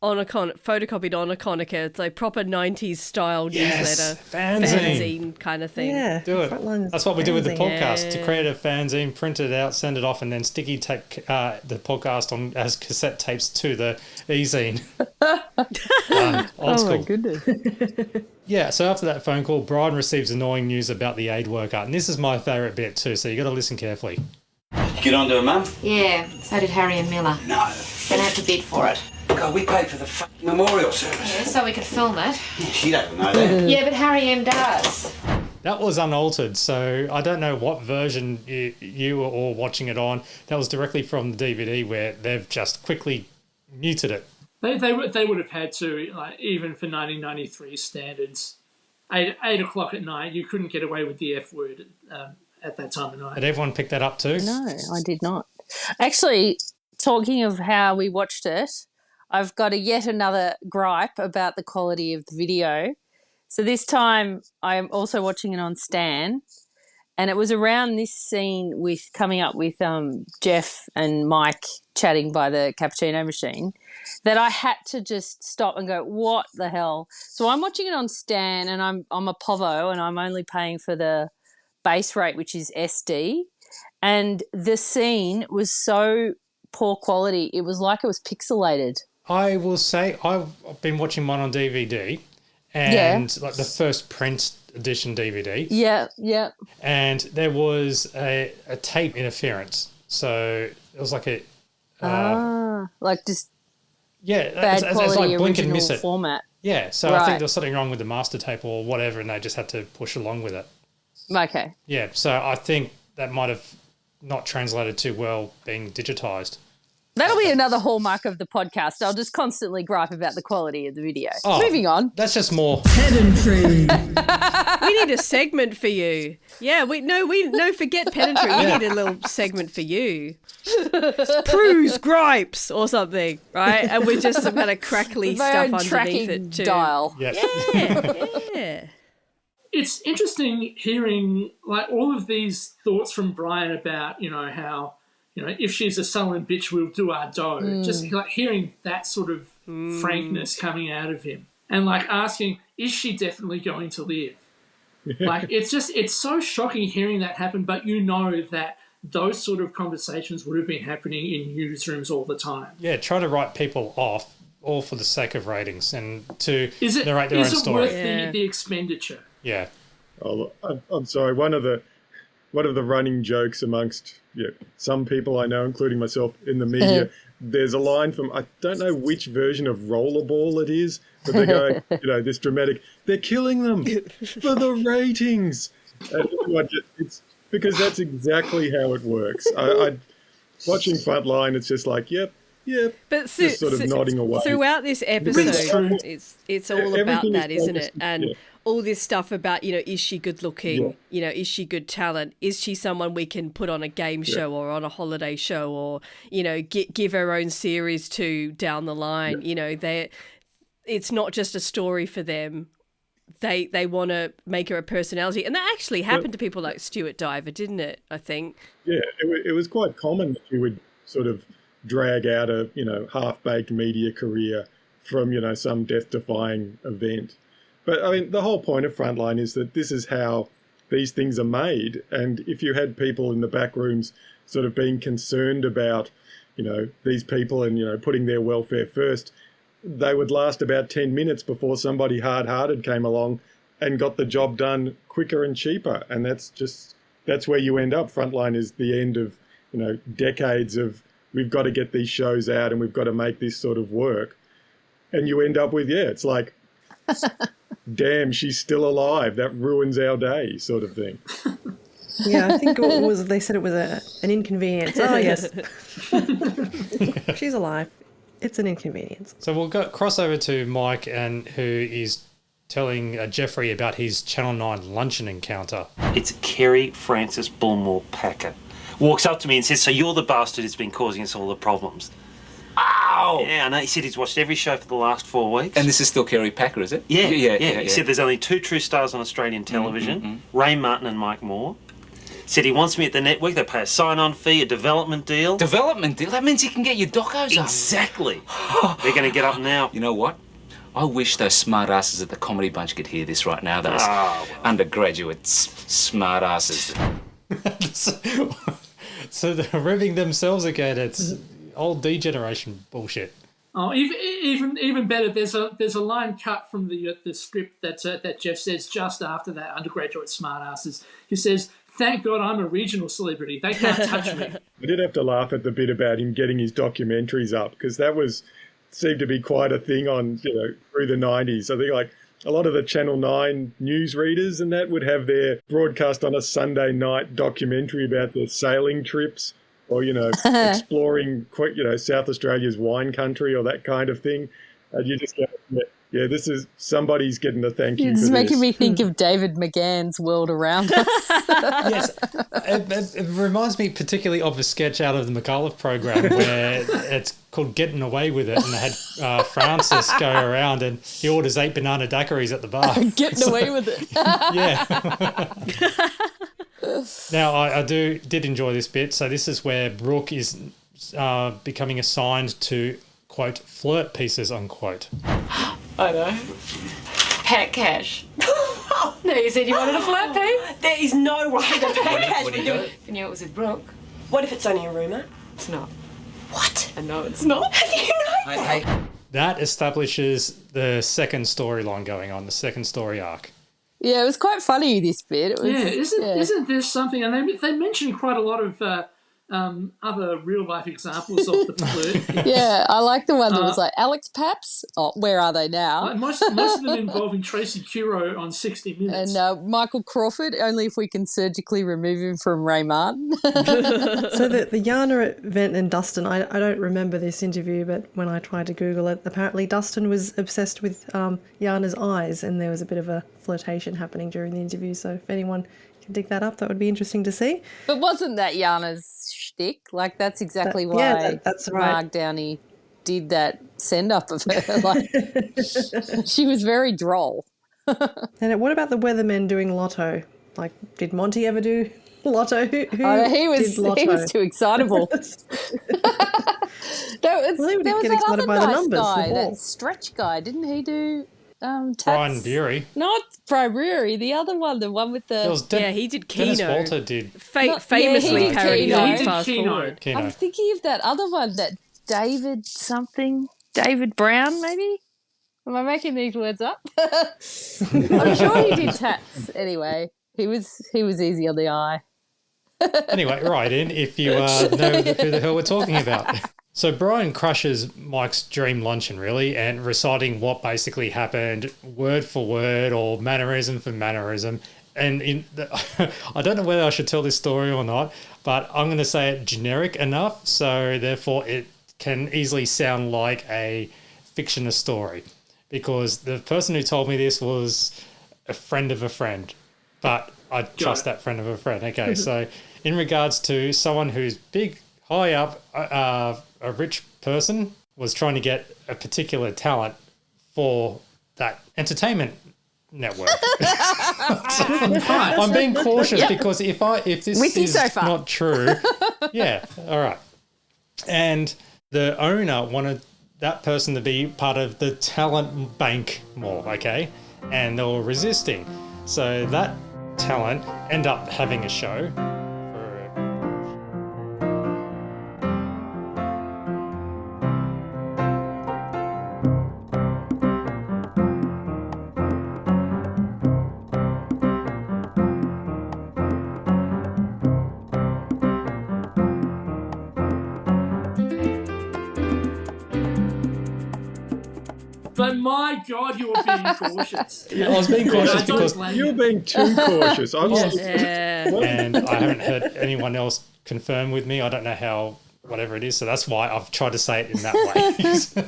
S4: Photocopied on a Conacher. It's like proper 90s style newsletter. Fanzine kind of thing.
S9: Yeah.
S1: Do it. That's what we do with the podcast. To create a fanzine, print it out, send it off, and then sticky tape the podcast on as cassette tapes to the e-zine. Old school.
S2: Oh, my goodness.
S1: Yeah, so after that phone call, Brian receives annoying news about the aid worker. And this is my favourite bit too, so you got to listen carefully.
S14: Get on to it, Mum?
S6: Yeah, so did Harry and Miller.
S14: No.
S6: Gonna have to bid for it.
S14: God, we paid for the fucking memorial service.
S6: Yeah, so we could film it.
S14: Yeah, she doesn't know that.
S6: Yeah, but Harry M does.
S1: That was unaltered, so I don't know what version you were all watching it on. That was directly from the DVD where they've just quickly muted it.
S3: They would have had to, like, even for 1993 standards, 8 o'clock at night, you couldn't get away with the F word at that time of night.
S1: Did everyone pick that up too?
S2: No, I did not. Actually, talking of how we watched it, I've got yet another gripe about the quality of the video. So this time I'm also watching it on Stan, and it was around this scene with coming up with Jeff and Mike chatting by the cappuccino machine that I had to just stop and go, what the hell? So I'm watching it on Stan, and I'm a povo, and I'm only paying for the base rate, which is SD, and the scene was so poor quality. It was like it was pixelated.
S1: I will say I've been watching mine on DVD and like the first print edition DVD.
S2: Yeah, yeah.
S1: And there was a tape interference. So it was like
S2: like just
S1: bad
S2: quality
S1: it's like blink and miss it
S2: format.
S1: Yeah, so I think there was something wrong with the master tape or whatever, and they just had to push along with it.
S2: Okay.
S1: Yeah, so I think that might have not translated too well being digitized.
S2: That'll be another hallmark of the podcast. I'll just constantly gripe about the quality of the video.
S1: Oh,
S2: moving on.
S1: That's just more
S3: pedantry.
S4: We need a segment for you. Yeah, forget pedantry. We need a little segment for you. Prue's gripes or something, right? And we're just some kind of crackly stuff underneath it too.
S2: Dial.
S1: Yes.
S4: Yeah.
S3: It's interesting hearing like all of these thoughts from Brian about, how, if she's a sullen bitch, we'll do our dough. Just like hearing that sort of frankness coming out of him and like asking, is she definitely going to live? Like, it's so shocking hearing that happen, but that those sort of conversations would have been happening in newsrooms all the time.
S1: Yeah, try to write people off all for the sake of ratings and to narrate their own story.
S3: Is it worth the expenditure?
S1: Yeah.
S8: Oh, I'm sorry. One of the running jokes amongst some people I know, including myself, in the media, there's a line from, I don't know which version of Rollerball it is, but they're going, this dramatic, they're killing them for the ratings. And it's because that's exactly how it works. I watching Frontline, it's just like, yep.
S4: But
S8: just sort of nodding away.
S4: Throughout this episode, it's all about that, isn't it? And all this stuff about, is she good looking? Is she good talent? Is she someone we can put on a game show or on a holiday show or, give her own series to down the line? It's not just a story for them. They want to make her a personality. And that actually happened to people like Stuart Diver, didn't it, I think? Yeah,
S8: it was quite common that you would sort of drag out a, half-baked media career from, some death-defying event. But, I mean, the whole point of Frontline is that this is how these things are made. And if you had people in the back rooms sort of being concerned about, these people and, putting their welfare first, they would last about 10 minutes before somebody hard-hearted came along and got the job done quicker and cheaper. And that's where you end up. Frontline is the end of, decades of we've got to get these shows out and we've got to make this sort of work. And you end up with, it's like, damn, she's still alive. That ruins our day sort of thing.
S9: Yeah, I think they said it was an inconvenience. Oh, yes. She's alive. It's an inconvenience.
S1: So we'll cross over to Mike, and who is telling Jeffrey about his Channel 9 luncheon encounter.
S7: It's Kerry Francis Bullmore Packer. Walks up to me and says, "So you're the bastard who's been causing us all the problems."
S15: Ow!
S7: Yeah, I know. He said he's watched every show for the last 4 weeks.
S15: And this is still Kerry Packer, is it?
S7: Yeah. He said there's only 2 true stars on Australian television, Ray Martin and Mike Moore. Said he wants me at the network. They pay a sign-on fee, a development deal.
S15: Development deal? That means he can get your docos up.
S7: Exactly. They're going to get up now.
S15: You know what? I wish those smart asses at the Comedy Bunch could hear this right now. Those undergraduate smart asses.
S1: So they're ribbing themselves again. It's old D-generation bullshit.
S3: Oh, even better. There's a line cut from the script that Jeff says just after that undergraduate smartasses. He says, "Thank God I'm a regional celebrity. They can't touch me."
S8: I did have to laugh at the bit about him getting his documentaries up, because that seemed to be quite a thing on through the 90s. I think like a lot of the Channel 9 news readers and that would have their broadcast on a Sunday night documentary about their sailing trips, or exploring South Australia's wine country or that kind of thing. And you just go, yeah, this is somebody's getting a thank you.
S2: It's making me think of David McGann's World Around Us.
S1: Yes, it reminds me particularly of a sketch out of the McAuliffe program where it's called Getting Away With It, and they had Francis go around and he orders 8 banana daiquiris at the bar.
S2: Getting away with it.
S1: Yeah. Now, I did enjoy this bit. So this is where Brooke is becoming assigned to, quote, flirt pieces, unquote.
S6: I know. Pat Cash. No, you said you wanted a flirt piece?
S16: There is no way that Pat Cash
S6: would do it. You knew it was with Brooke.
S16: What if it's only a rumour?
S6: It's not.
S16: What?
S6: I know it's not.
S16: How do you know that?
S1: That establishes the second storyline going on, the second story arc.
S2: Yeah, it was quite funny, this bit. It was,
S3: Isn't this something? And they mentioned quite a lot of other real life examples of the flirt.
S2: Yeah, I like the one that was like Alex Paps. Oh, where are they now?
S3: Most of them involving Tracy Curo on 60 Minutes.
S2: And Michael Crawford, only if we can surgically remove him from Ray Martin.
S9: So the Yana event and Dustin, I don't remember this interview, but when I tried to Google it, apparently Dustin was obsessed with Yana's eyes, and there was a bit of a flirtation happening during the interview. So if anyone can dig that up, that would be interesting to see.
S2: But wasn't that Yana's shtick? Like, that's exactly why
S9: that's right.
S2: Mark Downey did that send-up of her. Like, she was very droll.
S9: And what about the weathermen doing lotto? Like, did Monty ever do lotto? Who
S2: he was too excitable. There was that other nice guy, that Stretch guy. Didn't he do
S1: Brian Bury?
S2: Not Brian Bury, the other one, the one with the...
S4: he did Keno.
S1: Dennis Walter did.
S4: Famously parodied
S3: Keno.
S4: Fast Forward.
S1: Keno.
S2: I'm thinking of that other one, that David something. David Brown, maybe? Am I making these words up? I'm sure he did Tats. Anyway, he was easy on the eye.
S1: Anyway, write in if you know who the hell we're talking about. So Brian crushes Mike's dream luncheon, really, and reciting what basically happened word for word or mannerism for mannerism. And I don't know whether I should tell this story or not, but I'm going to say it generic enough, so therefore it can easily sound like a fictionist story, because the person who told me this was a friend of a friend, but I trust that friend of a friend. Okay, so in regards to someone who's big, high up, a rich person was trying to get a particular talent for that entertainment network. I'm being cautious because if this is not true, yeah, all right. And the owner wanted that person to be part of the talent bank more, okay? And they were resisting. So that talent ended up having a show.
S3: But my God, you were being cautious.
S1: Yeah, I was being cautious because
S8: you were being too cautious.
S1: And I haven't heard anyone else confirm with me. I don't know how, whatever it is. So that's why I've tried to say it in that way.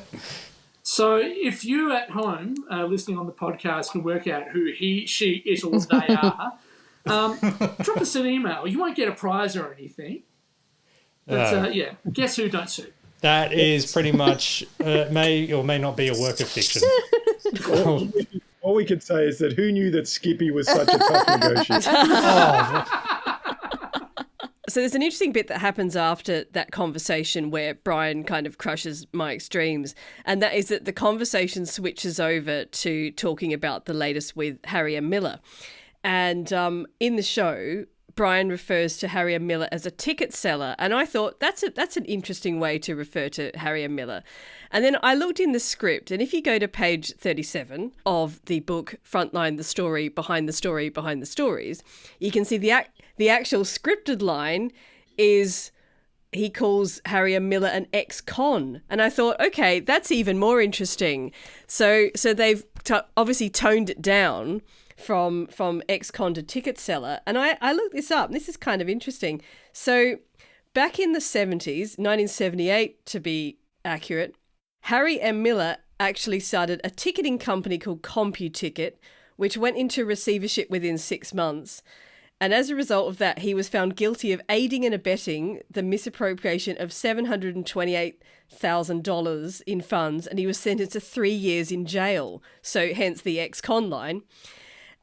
S3: So if you at home listening on the podcast can work out who he, she, it, or they are, drop us an email. You won't get a prize or anything. But guess who, don't sue.
S1: That is pretty much may or may not be a work of fiction.
S8: All we could say is that who knew that Skippy was such a tough negotiator?
S4: So there's an interesting bit that happens after that conversation where Brian kind of crushes Mike's dreams, and that is that the conversation switches over to talking about the latest with Harriet Miller. And in the show, Brian refers to Harriet Miller as a ticket seller, and I thought that's an interesting way to refer to Harriet Miller. And then I looked in the script, and if you go to page 37 of the book Frontline, the story behind the story behind the stories, you can see the actual scripted line is he calls Harriet Miller an ex-con. And I thought, okay, that's even more interesting. So they've obviously toned it down from ex-con to ticket seller. And I looked this up, and this is kind of interesting. So back in the 70s, 1978 to be accurate, Harry M. Miller actually started a ticketing company called CompuTicket, which went into receivership within 6 months. And as a result of that, he was found guilty of aiding and abetting the misappropriation of $728,000 in funds, and he was sentenced to 3 years in jail. So hence the ex-con line.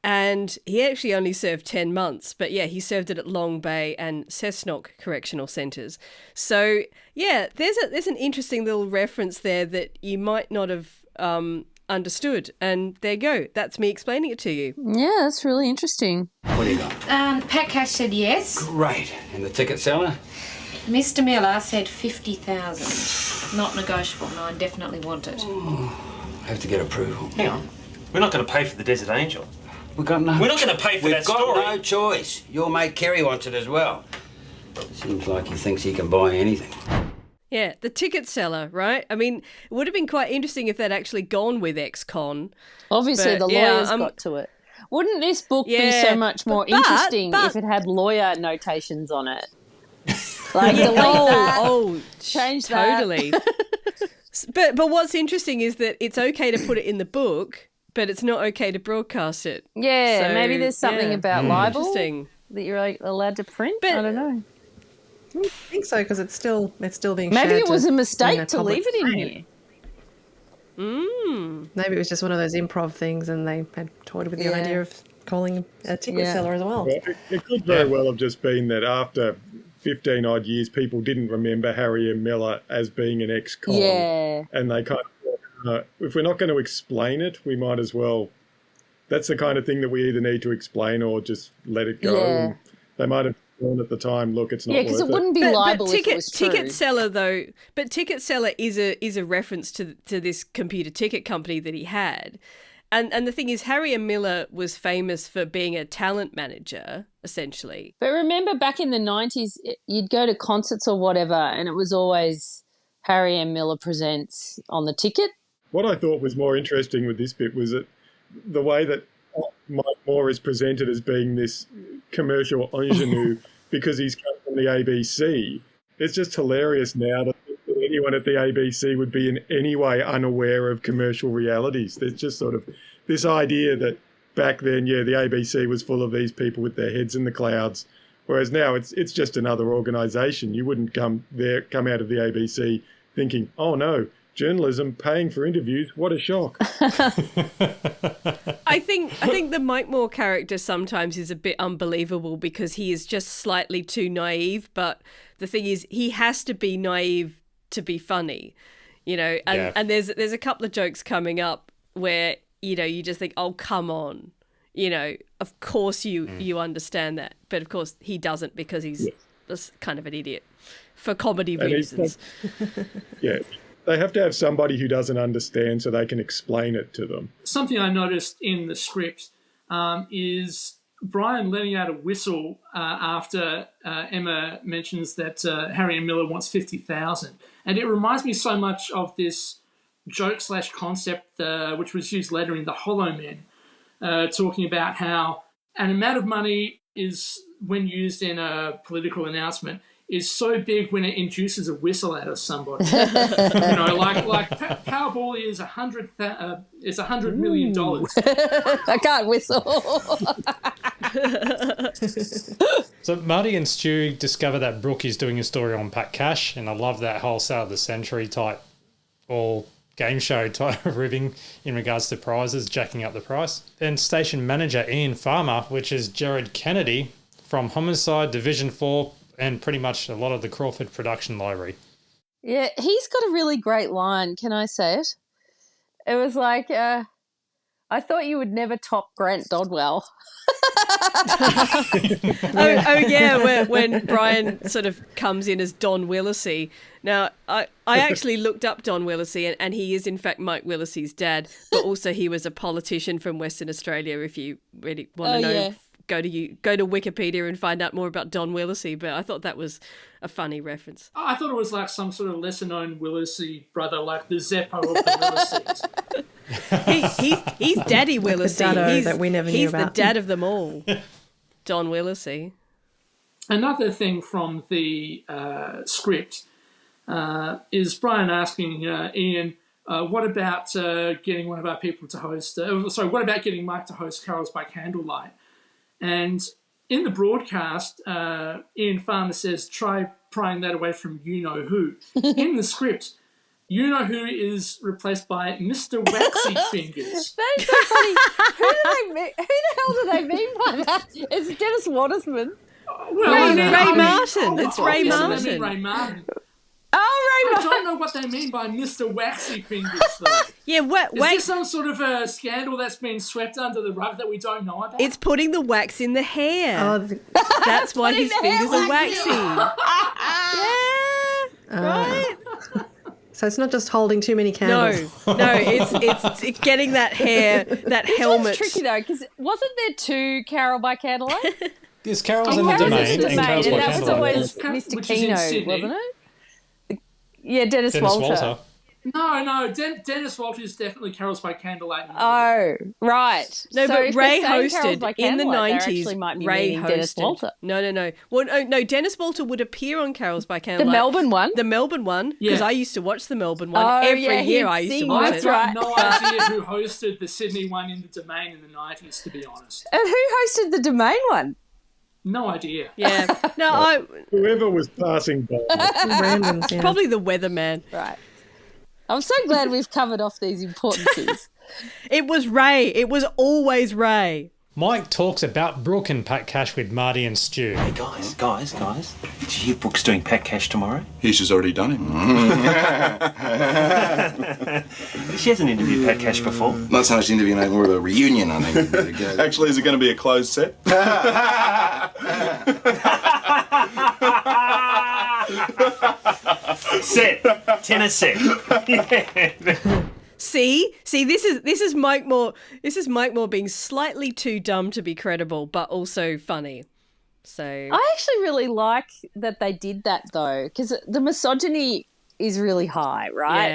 S4: And he actually only served 10 months, but yeah, he served it at Long Bay and Cessnock Correctional Centres. So yeah, there's an interesting little reference there that you might not have understood. And there you go. That's me explaining it to you.
S2: Yeah, that's really interesting.
S14: What do you got?
S6: Pat Cash said yes.
S14: Great. And the ticket seller?
S6: Mr. Miller said 50,000. Not negotiable. No, I definitely want it.
S14: I have to get approval.
S7: Hang on. We're not going to pay for the Desert Angel.
S14: We're not
S7: going to pay for that story.
S14: We've got no choice. Your mate Kerry wants it as well. Seems like he thinks he can buy anything.
S4: Yeah, the ticket seller, right? I mean, it would have been quite interesting if they'd actually gone with ex-con.
S2: Obviously, the lawyers got to it. Wouldn't this book be so much more interesting if it had lawyer notations on it? Like, delete that, change
S4: totally.
S2: that.
S4: But what's interesting is that it's okay to put it in the book, but it's not okay to broadcast it.
S2: Yeah,
S4: so,
S2: maybe there's something about libel
S4: that
S2: you're allowed to print. But I don't know.
S9: I don't think so, because it's still being shared.
S2: Maybe it was a mistake to leave it in here.
S9: Maybe it was just one of those improv things, and they had toyed with the idea of calling a ticket seller as well.
S8: It could very well have just been that after 15 odd years, people didn't remember Harriet Miller as being an ex-con.
S2: Yeah.
S8: And they kind of thought, if we're not going to explain it, we might as well. That's the kind of thing that we either need to explain or just let it go.
S2: Yeah.
S8: And they might have thought at the time, look, it's not worth it.
S2: Yeah, because it wouldn't be libel if it was true.
S4: Ticket seller, though, but ticket seller is a reference to this computer ticket company that he had. And the thing is, Harriet Miller was famous for being a talent manager, essentially.
S2: But remember back in the 90s, you'd go to concerts or whatever, and it was always Harriet Miller presents on the ticket.
S8: What I thought was more interesting with this bit was that the way that Mike Moore is presented as being this commercial ingenue because he's come from the ABC. It's just hilarious now to think that anyone at the ABC would be in any way unaware of commercial realities. There's just sort of this idea that back then, the ABC was full of these people with their heads in the clouds, whereas now it's just another organisation. You wouldn't come out of the ABC thinking, oh no, journalism paying for interviews, what a shock.
S4: I think the Mike Moore character sometimes is a bit unbelievable because he is just slightly too naive, but the thing is he has to be naive to be funny, and there's a couple of jokes coming up where you just think, oh, come on, of course you understand that, but of course he doesn't because he's just kind of an idiot for comedy reasons.
S8: They have to have somebody who doesn't understand so they can explain it to them.
S3: Something I noticed in the script is Brian letting out a whistle after Emma mentions that Harriet Miller wants 50,000. And it reminds me so much of this joke/concept which was used later in The Hollow Men, talking about how an amount of money is when used in a political announcement, is so big when it induces a whistle out of somebody. Like Powerball is $100 million.
S2: I can't whistle.
S1: So Marty and Stu discover that Brooke is doing a story on Pat Cash, and I love that whole sale of the century type, all game show type of ribbing in regards to prizes, jacking up the price. Then station manager Ian Farmer, which is Jared Kennedy from Homicide, Division 4, and pretty much a lot of the Crawford production library.
S2: Yeah, he's got a really great line. Can I say it? It was like, I thought you would never top Grant Dodwell.
S4: Yeah, when Brian sort of comes in as Don Willisey. Now, I actually looked up Don Willisey, and he is in fact Mike Willisey's dad, but also he was a politician from Western Australia. If you really want to know,
S2: yeah.
S4: go to Wikipedia and find out more about Don Willisey. But I thought that was a funny reference.
S3: I thought it was like some sort of lesser-known Willisey brother, like the Zeppo of the Williseys.
S4: He's Daddy Willisey.
S9: That we never knew
S4: he's
S9: about.
S4: the dad of them all. Don Willisey.
S3: Another thing from the script is Brian asking Ian, what about getting one of our people to host... what about getting Mike to host Carols by Candlelight? And in the broadcast, Ian Farmer says, try prying that away from you-know-who. In the script, you-know-who is replaced by Mr. Waxy Fingers.
S2: That is so funny. Who the hell do they mean by that? It's Dennis Watersman.
S4: Ray Martin. It's Ray Martin.
S3: They mean Ray Martin.
S2: Oh, Ray
S3: I don't know what they mean by Mr. Waxy Fingers, though.
S4: Yeah,
S3: Is this some sort of a scandal that's been swept under the rug that we don't know about?
S4: It's putting the wax in the hair.
S9: Oh,
S4: that's why his fingers are waxy. Right?
S9: So it's not just holding too many candles.
S4: No, it's getting that hair, that
S2: this
S4: helmet.
S2: One's tricky though, because wasn't there two Carol by Candlelight?
S1: Yes, Carol's in the Domain and Carol's by
S2: that was always
S1: Candlelight.
S2: Mr. Keno, wasn't it? Yeah, Dennis Walter.
S3: No, Dennis Walter is definitely Carols by Candlelight.
S2: Oh, right.
S4: No,
S2: so
S4: but Ray
S2: Carols by
S4: hosted in the
S2: Candlelight,
S4: 90s.
S2: might be
S4: Ray
S2: meaning
S4: hosted.
S2: Dennis Walter.
S4: No. Well, no, Dennis Walter would appear on Carols by
S2: The
S4: Candlelight.
S2: Melbourne one?
S4: The Melbourne one, because
S3: Yeah.
S4: I used to watch the Melbourne one.
S2: Oh,
S4: Every
S2: yeah,
S4: year
S2: he'd
S4: I used to
S2: sing
S4: watch
S3: I've
S4: it.
S3: got no idea who hosted the Sydney one in the Domain in the 90s, to be honest.
S2: And who hosted the Domain one?
S3: No idea.
S4: Yeah. No,
S8: Whoever was passing by.
S9: Randoms, yeah.
S4: probably the weatherman.
S2: Right. I'm so glad we've covered off these importances.
S4: It was Ray. It was always Ray.
S1: Mike talks about Brooke and Pat Cash with Marty and Stu.
S7: Hey guys, did you hear Brooke's doing Pat Cash tomorrow?
S17: He's just already done him.
S7: She hasn't interviewed Pat Cash before.
S17: Not so much an interview, more of a reunion, I think. Actually, is it going to be a closed set?
S7: Set. Tennis set. Yeah.
S4: See, this is Mike Moore. This is Mike Moore being slightly too dumb to be credible, but also funny. So
S2: I actually really like that they did that though, because the misogyny is really high, right?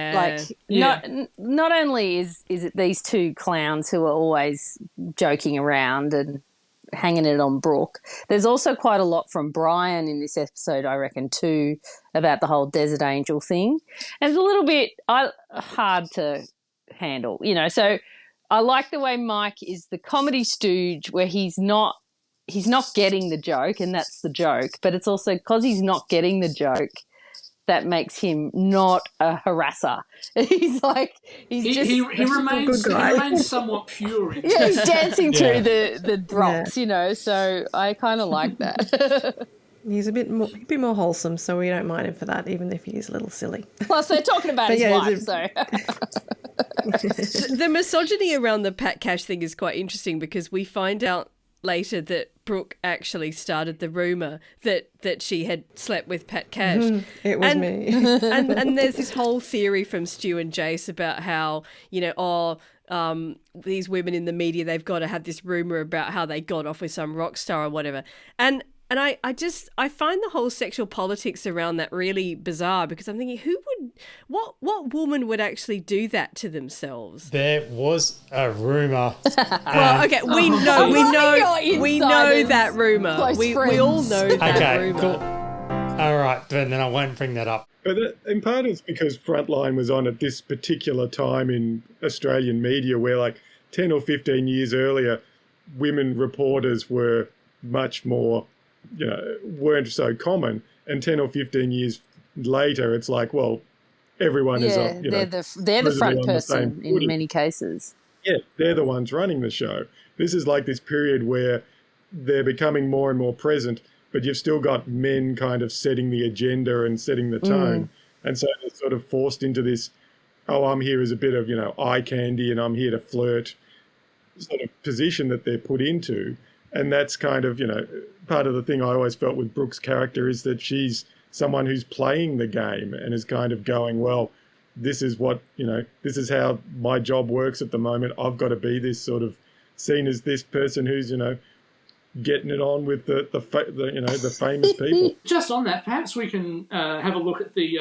S4: Yeah.
S2: Like, not only is it these two clowns who are always joking around and hanging it on Brooke, there's also quite a lot from Brian in this episode, I reckon, too, about the whole Desert Angel thing. And it's a little bit hard to handle, So I like the way Mike is the comedy stooge where he's not getting the joke, and that's the joke, but it's also because he's not getting the joke that makes him not a harasser. He
S3: remains somewhat pure.
S2: Yeah, he's dancing through the drops, so I kind of like that.
S9: He's a bit more wholesome, so we don't mind him for that, even if he's a little silly.
S2: Plus, they're talking about his wife, so...
S4: The misogyny around the Pat Cash thing is quite interesting because we find out later that Brooke actually started the rumour that she had slept with Pat Cash.
S9: It was me.
S4: and there's this whole theory from Stu and Jace about how, these women in the media, they've got to have this rumour about how they got off with some rock star or whatever. And And I find the whole sexual politics around that really bizarre, because I'm thinking, what woman would actually do that to themselves?
S1: There was a rumor.
S4: Well, okay, we know that rumor. We all know that rumor.
S1: Cool. All right, then I won't bring that up.
S8: But in part it's because Frontline was on at this particular time in Australian media where like 10 or 15 years earlier, women reporters were much more, weren't so common. And 10 or 15 years later, it's like, well, everyone is up.
S2: They're the front person in many cases.
S8: Yeah, they're the ones running the show. This is like this period where they're becoming more and more present, but you've still got men kind of setting the agenda and setting the tone. And so they're sort of forced into this, I'm here as a bit of, eye candy and I'm here to flirt sort of position that they're put into. And that's kind of, part of the thing I always felt with Brooke's character is that she's someone who's playing the game and is kind of going, well, this is what, this is how my job works at the moment. I've got to be this sort of seen as this person who's, getting it on with the famous people.
S3: Just on that, perhaps we can have a look at the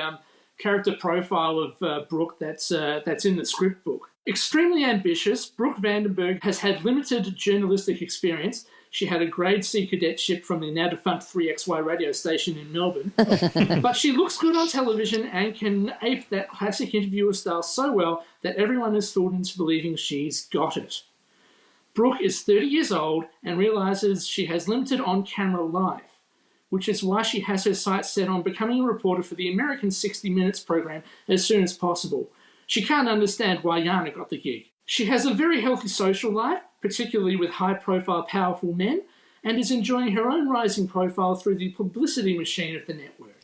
S3: character profile of Brooke that's in the script book. Extremely ambitious, Brooke Vandenberg has had limited journalistic experience. She had a grade C cadetship from the now defunct 3XY radio station in Melbourne. But she looks good on television and can ape that classic interviewer style so well that everyone is fooled into believing she's got it. Brooke is 30 years old and realises she has limited on-camera life, which is why she has her sights set on becoming a reporter for the American 60 Minutes program as soon as possible. She can't understand why Yana got the gig. She has a very healthy social life, particularly with high-profile, powerful men, and is enjoying her own rising profile through the publicity machine of the network.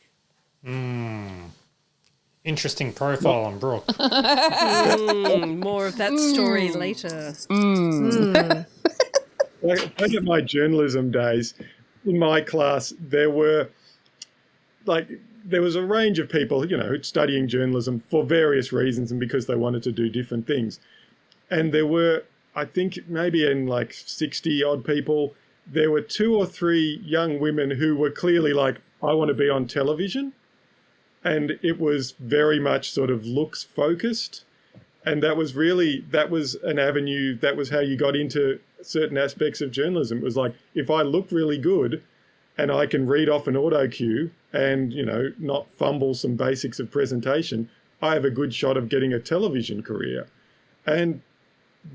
S1: Interesting profile on Brooke.
S4: More of that story later.
S8: Back at my journalism days, in my class, there was a range of people, studying journalism for various reasons and because they wanted to do different things. And there were, I think, maybe in like 60 odd people, there were 2 or 3 young women who were clearly like, I want to be on television. And it was very much sort of looks focused. And that was an avenue, that was how you got into certain aspects of journalism. It was like, if I look really good and I can read off an auto cue and, not fumble some basics of presentation, I have a good shot of getting a television career. And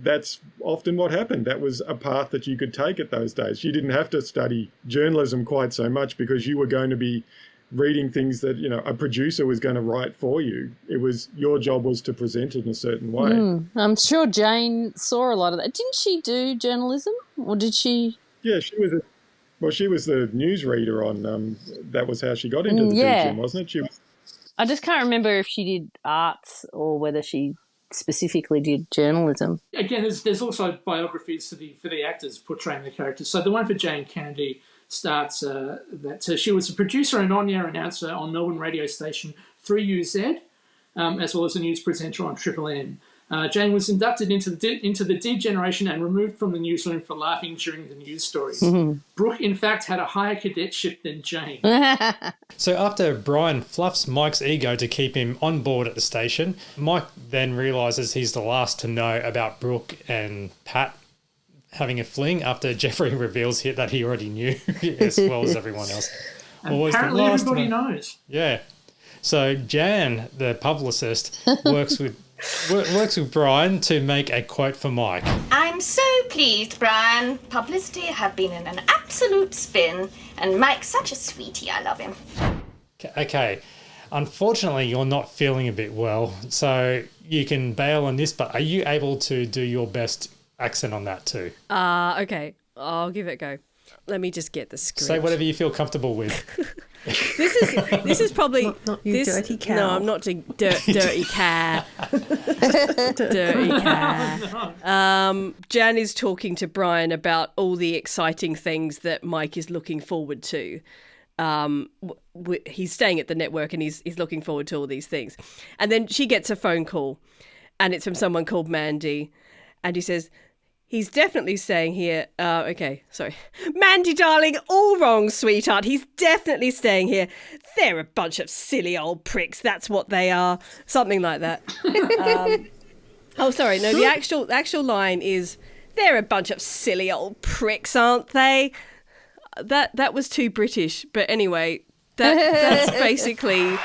S8: that's often what happened. That was a path that you could take at those days. You didn't have to study journalism quite so much because you were going to be reading things that, a producer was going to write for you. Your job was to present it in a certain way.
S2: I'm sure Jane saw a lot of that. Didn't she do journalism, or did she?
S8: Yeah, she was the newsreader on, that was how she got into the DGM, wasn't it?
S2: I just can't remember if she did arts or whether she specifically did journalism.
S3: Again, there's also biographies for the actors portraying the characters. So the one for Jane Kennedy starts that she was a producer and on-air announcer on Melbourne radio station 3UZ, as well as a news presenter on Triple M. Jane was inducted into the D generation and removed from the newsroom for laughing during the news stories. Brooke, in fact, had a higher cadetship than Jane.
S1: So after Brian fluffs Mike's ego to keep him on board at the station, Mike then realises he's the last to know about Brooke and Pat having a fling after Jeffrey reveals that he already knew as well as everyone else.
S3: Apparently everybody knows.
S1: Yeah. So Jan, the publicist, works with Brian to make a quote for Mike.
S18: I'm so pleased, Brian. Publicity have been in an absolute spin, and Mike's such a sweetie. I love him.
S1: Okay. Unfortunately, you're not feeling a bit well, so you can bail on this, but are you able to do your best accent on that too?
S4: Okay. I'll give it a go. Let me just get the script.
S1: Say whatever you feel comfortable with.
S4: This is probably
S9: not you dirty cow.
S4: No, I'm not doing dirty cow. Dirty cow. Jan is talking to Brian about all the exciting things that Mike is looking forward to. He's staying at the network and he's looking forward to all these things. And then she gets a phone call and it's from someone called Mandy. And he says, He's definitely staying here. Okay, sorry. Mandy, darling, all wrong, sweetheart. He's definitely staying here. They're a bunch of silly old pricks. That's what they are. Something like that. Oh, sorry. No, the actual line is, they're a bunch of silly old pricks, aren't they? That was too British. But anyway, that's basically...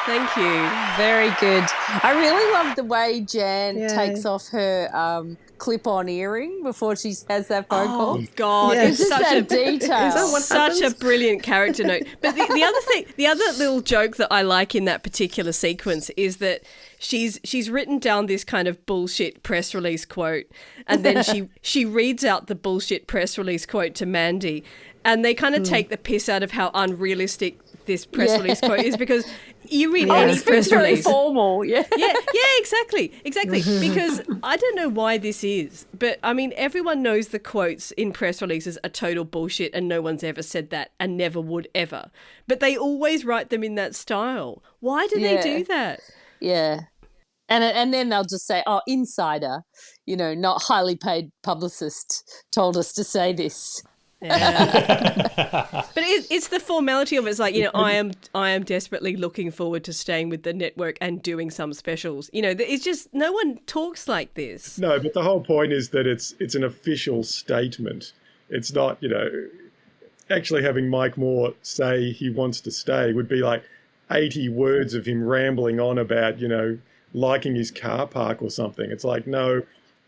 S4: Thank you.
S2: Very good. I really love the way Jan takes off her clip-on earring before she has that phone call.
S4: Oh God,
S2: it's just such a detail.
S4: Such a brilliant character note. But the other little joke that I like in that particular sequence is that she's written down this kind of bullshit press release quote, and then she reads out the bullshit press release quote to Mandy, and they kind of take the piss out of how unrealistic this press release quote is, because you read any press release.
S2: Formal, yeah,
S4: exactly. Because I don't know why this is, but I mean, everyone knows the quotes in press releases are total bullshit, and no one's ever said that, and never would ever. But they always write them in that style. Why do they do that?
S2: Yeah. And then they'll just say, "Oh, insider, not highly paid publicist told us to say this."
S4: Yeah. But it's the formality of it. It's like, I am desperately looking forward to staying with the network and doing some specials. It's just, no one talks like this.
S8: No, but the whole point is that it's an official statement. It's not, actually having Mike Moore say he wants to stay would be like 80 words of him rambling on about, liking his car park or something. It's like, no,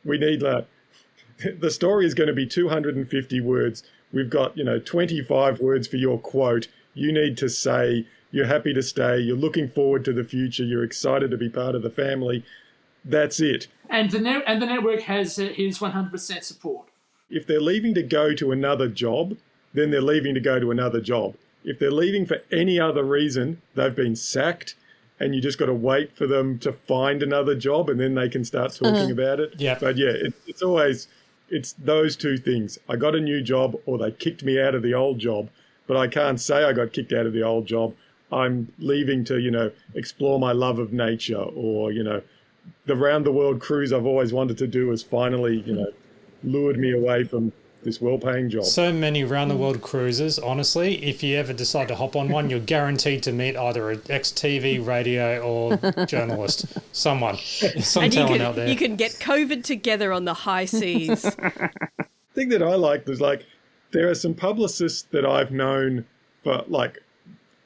S8: we need the story is going to be 250 words. We've got, 25 words for your quote. You need to say you're happy to stay, you're looking forward to the future, you're excited to be part of the family. That's it.
S3: And the network has his 100% support.
S8: If they're leaving to go to another job, then they're leaving to go to another job. If they're leaving for any other reason, they've been sacked, and you just got to wait for them to find another job, and then they can start talking about it.
S1: Yeah.
S8: But yeah, it's always... It's those two things. I got a new job, or they kicked me out of the old job, but I can't say I got kicked out of the old job. I'm leaving to, explore my love of nature, or, the round-the-world cruise I've always wanted to do has finally, lured me away from this well-paying job.
S1: So many round-the-world cruises, honestly, if you ever decide to hop on one, you're guaranteed to meet either an ex-TV, radio, or journalist. Some talent out there.
S4: You can get COVID together on the high seas.
S8: The thing that I liked was, there are some publicists that I've known for,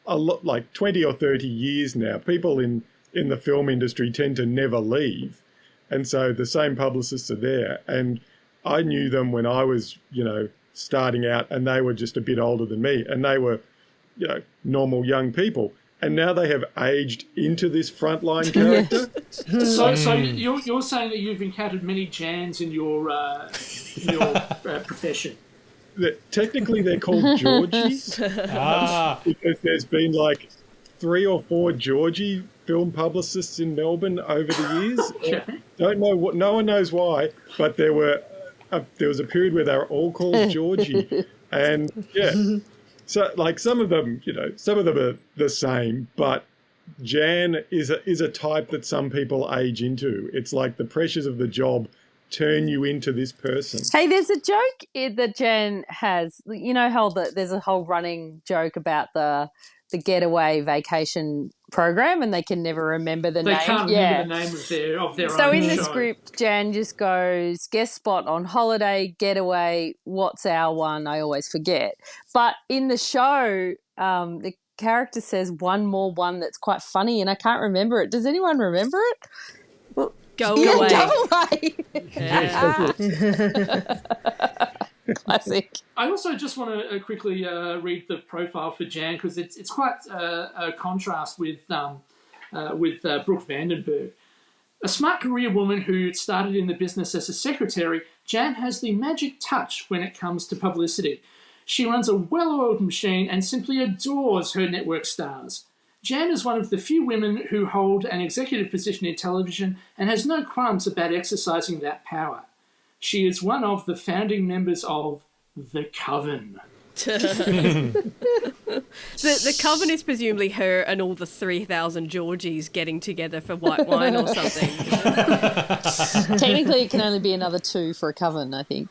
S8: a lot, 20 or 30 years now. People in the film industry tend to never leave. And so the same publicists are there. And I knew them when I was, starting out, and they were just a bit older than me, and they were, normal young people. And now they have aged into this Frontline character.
S3: So you're saying that you've encountered many Jans in your profession?
S8: Technically, they're called Georgies. Because there's been 3 or 4 Georgie film publicists in Melbourne over the years.
S3: Okay.
S8: Don't know what. No one knows why, but there was a period where they were all called Georgie, and so some of them, some of them are the same, but Jan is a type that some people age into. It's like the pressures of the job turn you into this person.
S2: Hey, there's a joke that Jan has. How there's a whole running joke about the getaway vacation program, and they can never remember the name.
S3: They can't remember the name of their own show.
S2: So in the script, Jan just goes, guest spot on holiday, getaway, what's our one? I always forget. But in the show, the character says one more one that's quite funny, and I can't remember it. Does anyone remember it? Well,
S4: go away.
S2: Go away.
S4: Yeah.
S2: Classic.
S3: I also just want to quickly read the profile for Jan, because it's quite a contrast with Brooke Vandenberg. A smart career woman who started in the business as a secretary, Jan has the magic touch when it comes to publicity. She runs a well-oiled machine and simply adores her network stars. Jan is one of the few women who hold an executive position in television and has no qualms about exercising that power. She is one of the founding members of The Coven.
S4: The coven is presumably her and all the 3,000 Georgies getting together for white wine or something.
S2: Technically, it can only be another 2 for a coven, I think.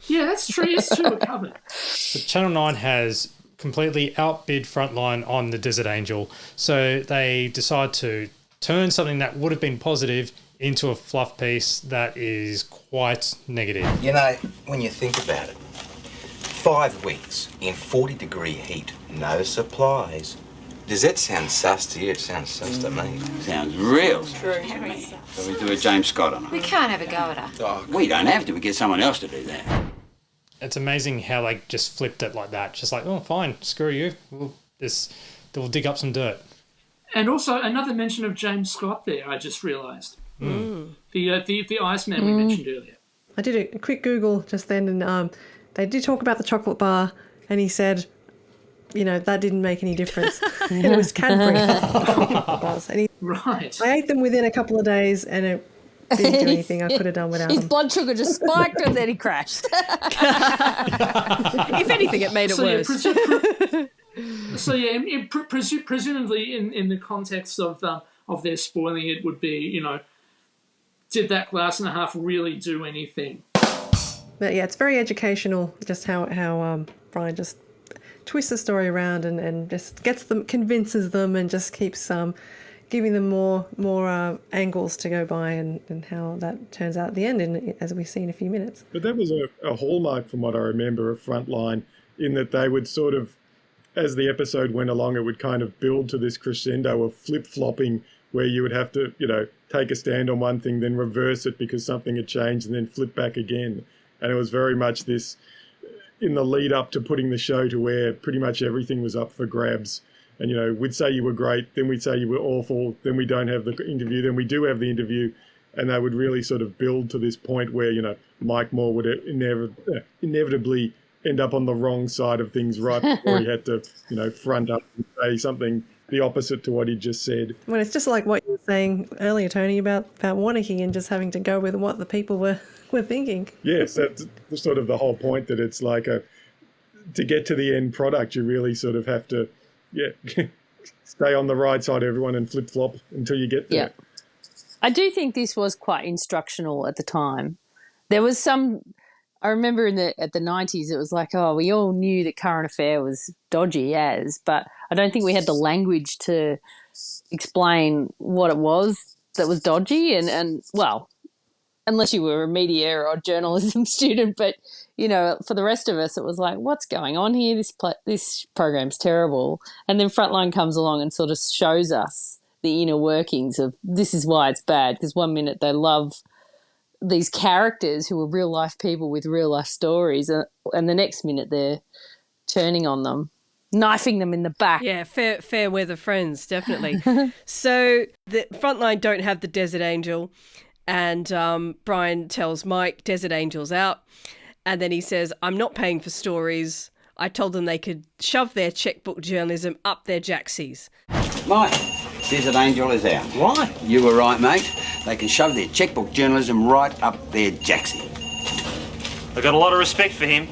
S3: Yeah, that's true. It's 2 a coven.
S1: But Channel 9 has completely outbid Frontline on the Desert Angel, so they decide to turn something that would have been positive into a fluff piece that is quite negative.
S14: You know, when you think about it, 5 weeks in 40-degree heat, no supplies. Does that sound sus to you? It sounds sus to me.
S19: Sounds real.
S16: True.
S19: So we do a James Scott on her.
S18: We can't have a go at her.
S19: Oh, we don't have to. We get someone else to do that.
S1: It's amazing how they just flipped it like that. Just like, oh, fine, screw you. We'll dig up some dirt.
S3: And also another mention of James Scott there, I just realised. The Iceman we mentioned earlier.
S9: I did a quick Google just then, and they did talk about the chocolate bar, and he said, you know, that didn't make any difference. It was Cadbury bars. And
S3: Right.
S9: I ate them within a couple of days, and it didn't do anything I could have done without
S2: His
S9: them.
S2: blood sugar just spiked and then he crashed.
S4: If anything, it made it worse.
S3: Presumably in the context of their spoiling it would be, you know, did that glass and a half really do anything?
S9: But yeah, it's very educational, just how Brian just twists the story around and just convinces them and just keeps giving them more angles to go by and how that turns out at the end, as we see in a few minutes.
S8: But that was a hallmark from what I remember of Frontline, in that they would sort of, as the episode went along, it would kind of build to this crescendo of flip-flopping where you would have to, you know, take a stand on one thing, then reverse it because something had changed and then flip back again. And it was very much this, in the lead up to putting the show to where pretty much everything was up for grabs. And, you know, we'd say you were great, then we'd say you were awful, then we don't have the interview, then we do have the interview. And they would really sort of build to this point where, you know, Mike Moore would inevitably end up on the wrong side of things right before he had to, you know, front up and say something the opposite to what he just said.
S9: Well, it's just like what you were saying earlier, Tony, about Warnicky and just having to go with what the people were thinking.
S8: Yes, that's sort of the whole point, that it's like to get to the end product, you really sort of have to, stay on the right side of everyone and flip-flop until you get there.
S2: Yeah. I do think this was quite instructional at the time. There was some, I remember at the 90s, it was like, oh, we all knew that Current Affair was dodgy but I don't think we had the language to explain what it was that was dodgy. And well, unless you were a media or journalism student, but, you know, for the rest of us, it was like, what's going on here? This program's terrible. And then Frontline comes along and sort of shows us the inner workings of this is why it's bad, because one minute they love these characters who are real life people with real life stories, and the next minute they're turning on them, knifing them in the back.
S4: Yeah, fair weather friends, definitely. So the Frontline don't have the Desert Angel, and Brian tells Mike, Desert Angel's out, and then he says, I'm not paying for stories. I told them they could shove their checkbook journalism up their jacksies.
S19: Mike, Desert Angel is out.
S14: Why?
S19: You were right, mate. They can shove their checkbook journalism right up their jacksie.
S7: I've got a lot of respect for him.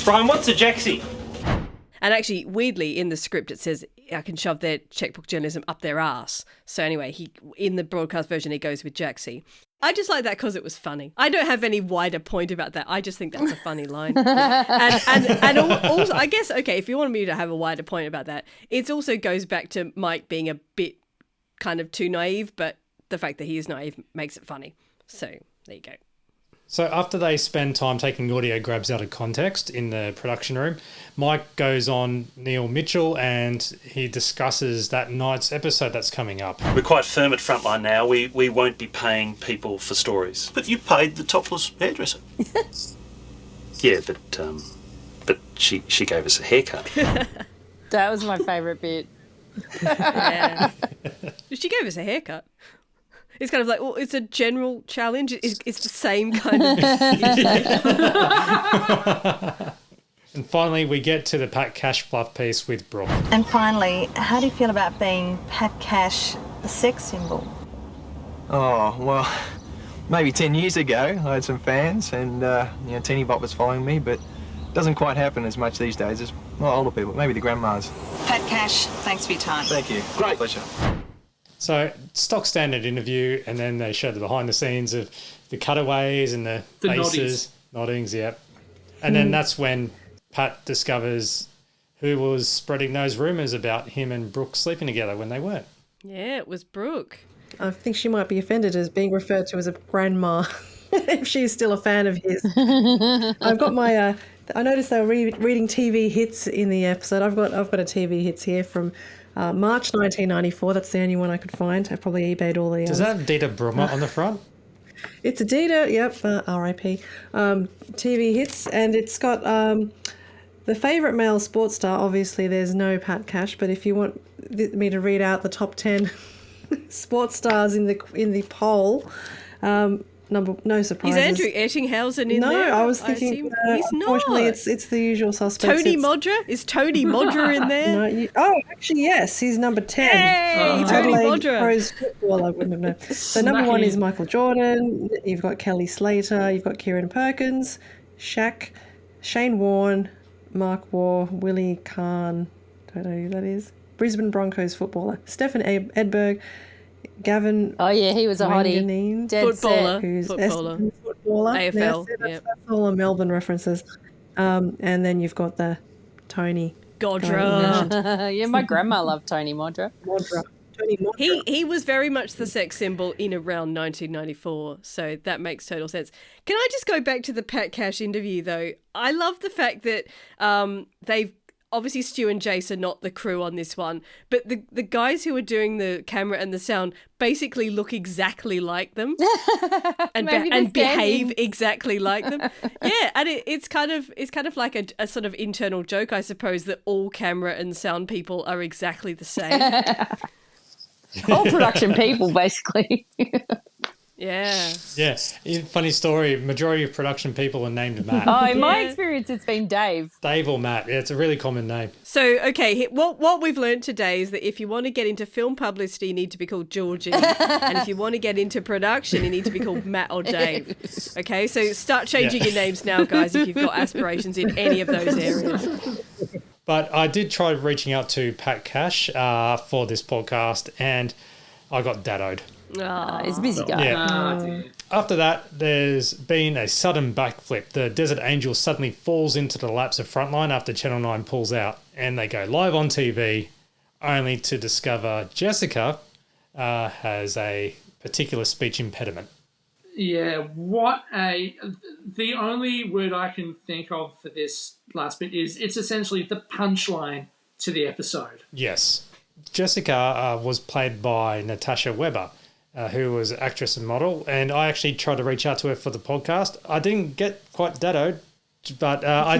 S7: Brian, what's a jacksie?
S4: And actually, weirdly, in the script it says, I can shove their checkbook journalism up their ass. So anyway, in the broadcast version, he goes with jacksie. I just like that because it was funny. I don't have any wider point about that. I just think that's a funny line. and also, I guess, okay, if you want me to have a wider point about that, it also goes back to Mike being a bit kind of too naive, but the fact that he is naive makes it funny. So there you go.
S1: So after they spend time taking audio grabs out of context in the production room, Mike goes on Neil Mitchell and he discusses that night's episode that's coming up.
S7: We're quite firm at Frontline now. We won't be paying people for stories.
S17: But you paid the topless hairdresser.
S7: Yeah, but she gave us a haircut.
S2: That was my favourite bit.
S4: Yeah. She gave us a haircut. It's kind of like, well, it's a general challenge. It's the same kind of...
S1: And finally, we get to the Pat Cash fluff piece with Brooke.
S20: And finally, how do you feel about being Pat Cash, the sex symbol?
S21: Oh, well, maybe 10 years ago I had some fans and, Teeny Bop was following me, but Doesn't quite happen as much these days as older people, maybe the grandmas.
S20: Pat Cash, thanks for your time.
S21: Thank you. Great pleasure.
S1: So, stock standard interview, and then they show the behind the scenes of the cutaways and the faces, noddings, yep. And then that's when Pat discovers who was spreading those rumours about him and Brooke sleeping together when they weren't.
S4: Yeah, it was Brooke.
S9: I think she might be offended as being referred to as a grandma if she's still a fan of his. I've got my... I noticed they were reading TV hits in the episode. I've got a TV hits here from March 1994. That's the only one I could find. I probably eBayed all the...
S1: Does that have Dita Brummer on the front?
S9: It's a Dita, yep, R.I.P. TV hits, and it's got the favourite male sports star. Obviously, there's no Pat Cash, but if you want me to read out the top 10 sports stars in the poll... no surprises.
S4: Is Andrew Ettinghausen in there?
S9: No, I was thinking.
S4: He's
S9: unfortunately,
S4: not.
S9: it's the usual suspects.
S4: Tony Modra? Is Tony Modra in there?
S9: No, actually, yes. He's number 10.
S4: Hey, Tony Modra.
S9: Pros football, I wouldn't have known. So number 1 is Michael Jordan. You've got Kelly Slater. You've got Kieran Perkins, Shaq, Shane Warne, Mark Waugh, Willie Kahn. Don't know who that is. Brisbane Broncos footballer. Stefan Edberg. Gavin.
S2: Oh yeah, he was a hottie.
S4: Footballer.
S9: Footballer.
S4: AFL.
S9: That's all the Melbourne references. And then you've got the Tony
S4: Modra.
S2: Yeah, my grandma loved Tony Modra.
S9: Tony Modra.
S4: He was very much the sex symbol in around 1994, so that makes total sense. Can I just go back to the Pat Cash interview though? I love the fact that they've obviously Stu and Jace are not the crew on this one, but the guys who are doing the camera and the sound basically look exactly like them and behave exactly like them. Yeah, and it's kind of like a sort of internal joke, I suppose, that all camera and sound people are exactly the same.
S2: All production people, basically.
S4: Yeah.
S1: Yeah. Funny story. Majority of production people are named Matt.
S2: Oh, in my experience, it's been Dave.
S1: Dave or Matt. Yeah, it's a really common name.
S4: So, okay, what we've learned today is that if you want to get into film publicity, you need to be called Georgie. And if you want to get into production, you need to be called Matt or Dave. Okay, so start changing your names now, guys, if you've got aspirations in any of those areas.
S1: But I did try reaching out to Pat Cash for this podcast, and I got daddoed.
S2: He's a busy guy.
S1: Yeah. After that, there's been a sudden backflip. The Desert Angel suddenly falls into the laps of Frontline after Channel 9 pulls out, and they go live on TV, only to discover Jessica has a particular speech impediment.
S3: Yeah, the only word I can think of for this last bit is it's essentially the punchline to the episode.
S1: Yes. Jessica was played by Natasha Weber, who was an actress and model, and I actually tried to reach out to her for the podcast. I didn't get quite daddoed, but I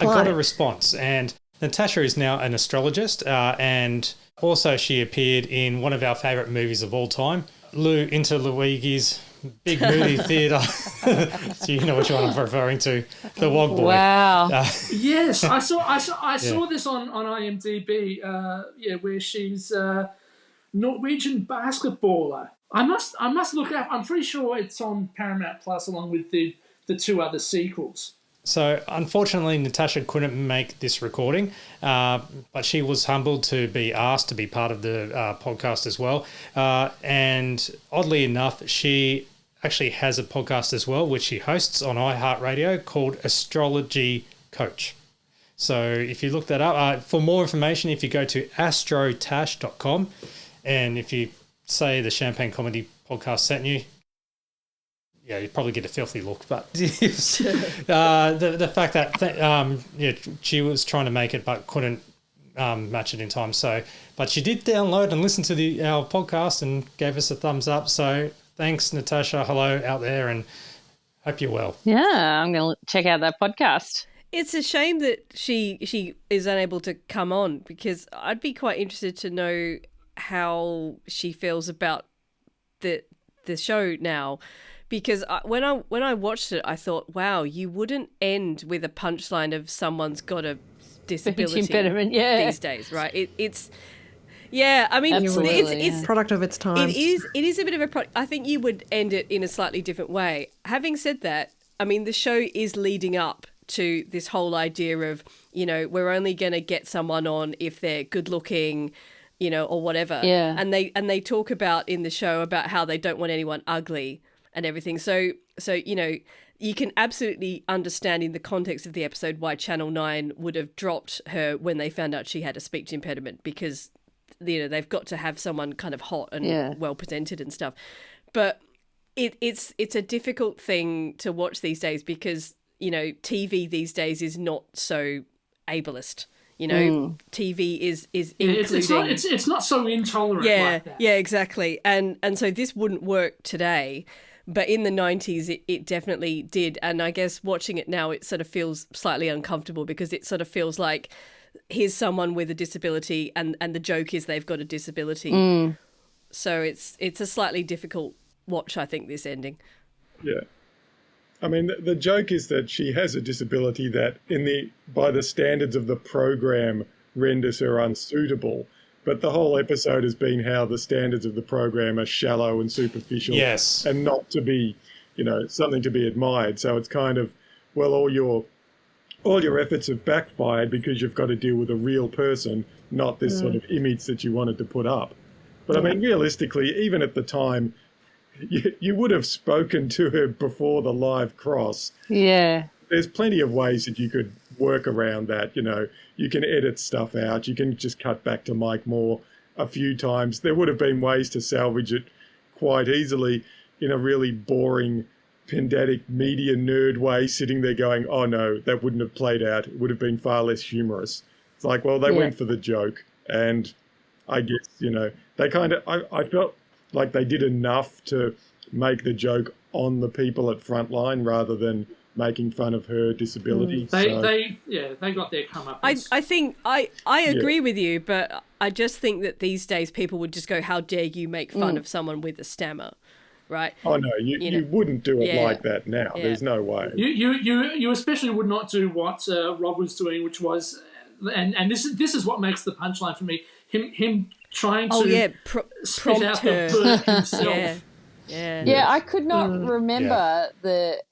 S1: got a response. And Natasha is now an astrologist, and also she appeared in one of our favourite movies of all time, Into Luigi's big movie theatre. So you know which one I'm referring to, The Wog Boy.
S2: Wow.
S3: Yes, I saw this on IMDb. Where she's Norwegian basketballer. I must look up. I'm pretty sure it's on Paramount Plus along with the two other sequels.
S1: So unfortunately, Natasha couldn't make this recording, but she was humbled to be asked to be part of the podcast as well. And oddly enough, she actually has a podcast as well, which she hosts on iHeartRadio called Astrology Coach. So if you look that up, for more information, if you go to astrotash.com, and if you say the Champagne Comedy Podcast sent you, yeah, you'd probably get a filthy look. But the fact that she was trying to make it but couldn't match it in time. So, but she did download and listen to our podcast and gave us a thumbs up. So thanks, Natasha. Hello out there, and hope you're well.
S2: Yeah, I'm going to check out that podcast.
S4: It's a shame that she is unable to come on, because I'd be quite interested to know how she feels about the show now. Because when I watched it, I thought, wow, you wouldn't end with a punchline of someone's got a disability
S2: impediment,
S4: these days, right? It's I mean, it's
S9: product of its time.
S4: It is a bit of a product. I think you would end it in a slightly different way. Having said that, I mean, the show is leading up to this whole idea of, we're only going to get someone on if they're good looking, or whatever.
S2: Yeah.
S4: And they talk about in the show about how they don't want anyone ugly and everything. So you can absolutely understand in the context of the episode why Channel 9 would have dropped her when they found out she had a speech impediment, because they've got to have someone kind of hot and well presented and stuff. But it's a difficult thing to watch these days because TV these days is not so ableist. TV is including.
S3: It's not so intolerant.
S4: Yeah,
S3: like that.
S4: Yeah, exactly. And so this wouldn't work today. But in the 90s, it definitely did. And I guess watching it now, it sort of feels slightly uncomfortable because it sort of feels like here's someone with a disability and the joke is they've got a disability. So it's a slightly difficult watch, I think, this ending.
S8: Yeah. I mean, the joke is that she has a disability that by the standards of the program renders her unsuitable. But the whole episode has been how the standards of the program are shallow and superficial, and not to be, something to be admired. So it's kind of, well, all your efforts have backfired because you've got to deal with a real person, not this sort of image that you wanted to put up. But I mean, realistically, even at the time, you would have spoken to her before the live cross.
S2: Yeah.
S8: There's plenty of ways that you could work around that. You can edit stuff out. You can just cut back to Mike Moore a few times. There would have been ways to salvage it quite easily in a really boring, pedantic media nerd way, sitting there going, oh no, that wouldn't have played out. It would have been far less humorous. It's like, well, they went for the joke. And I guess, they kind of, I felt like they did enough to make the joke on the people at Frontline rather than making fun of her disability.
S3: They got their comeuppance.
S4: I think I agree with you, but I just think that these days people would just go, how dare you make fun of someone with a stammer, right?
S8: Oh no, you wouldn't do it like that now. Yeah. There's no way.
S3: You especially would not do what Rob was doing, which was, and this is what makes the punchline for me. Him trying to spit out the bird himself.
S2: Yeah, I could not remember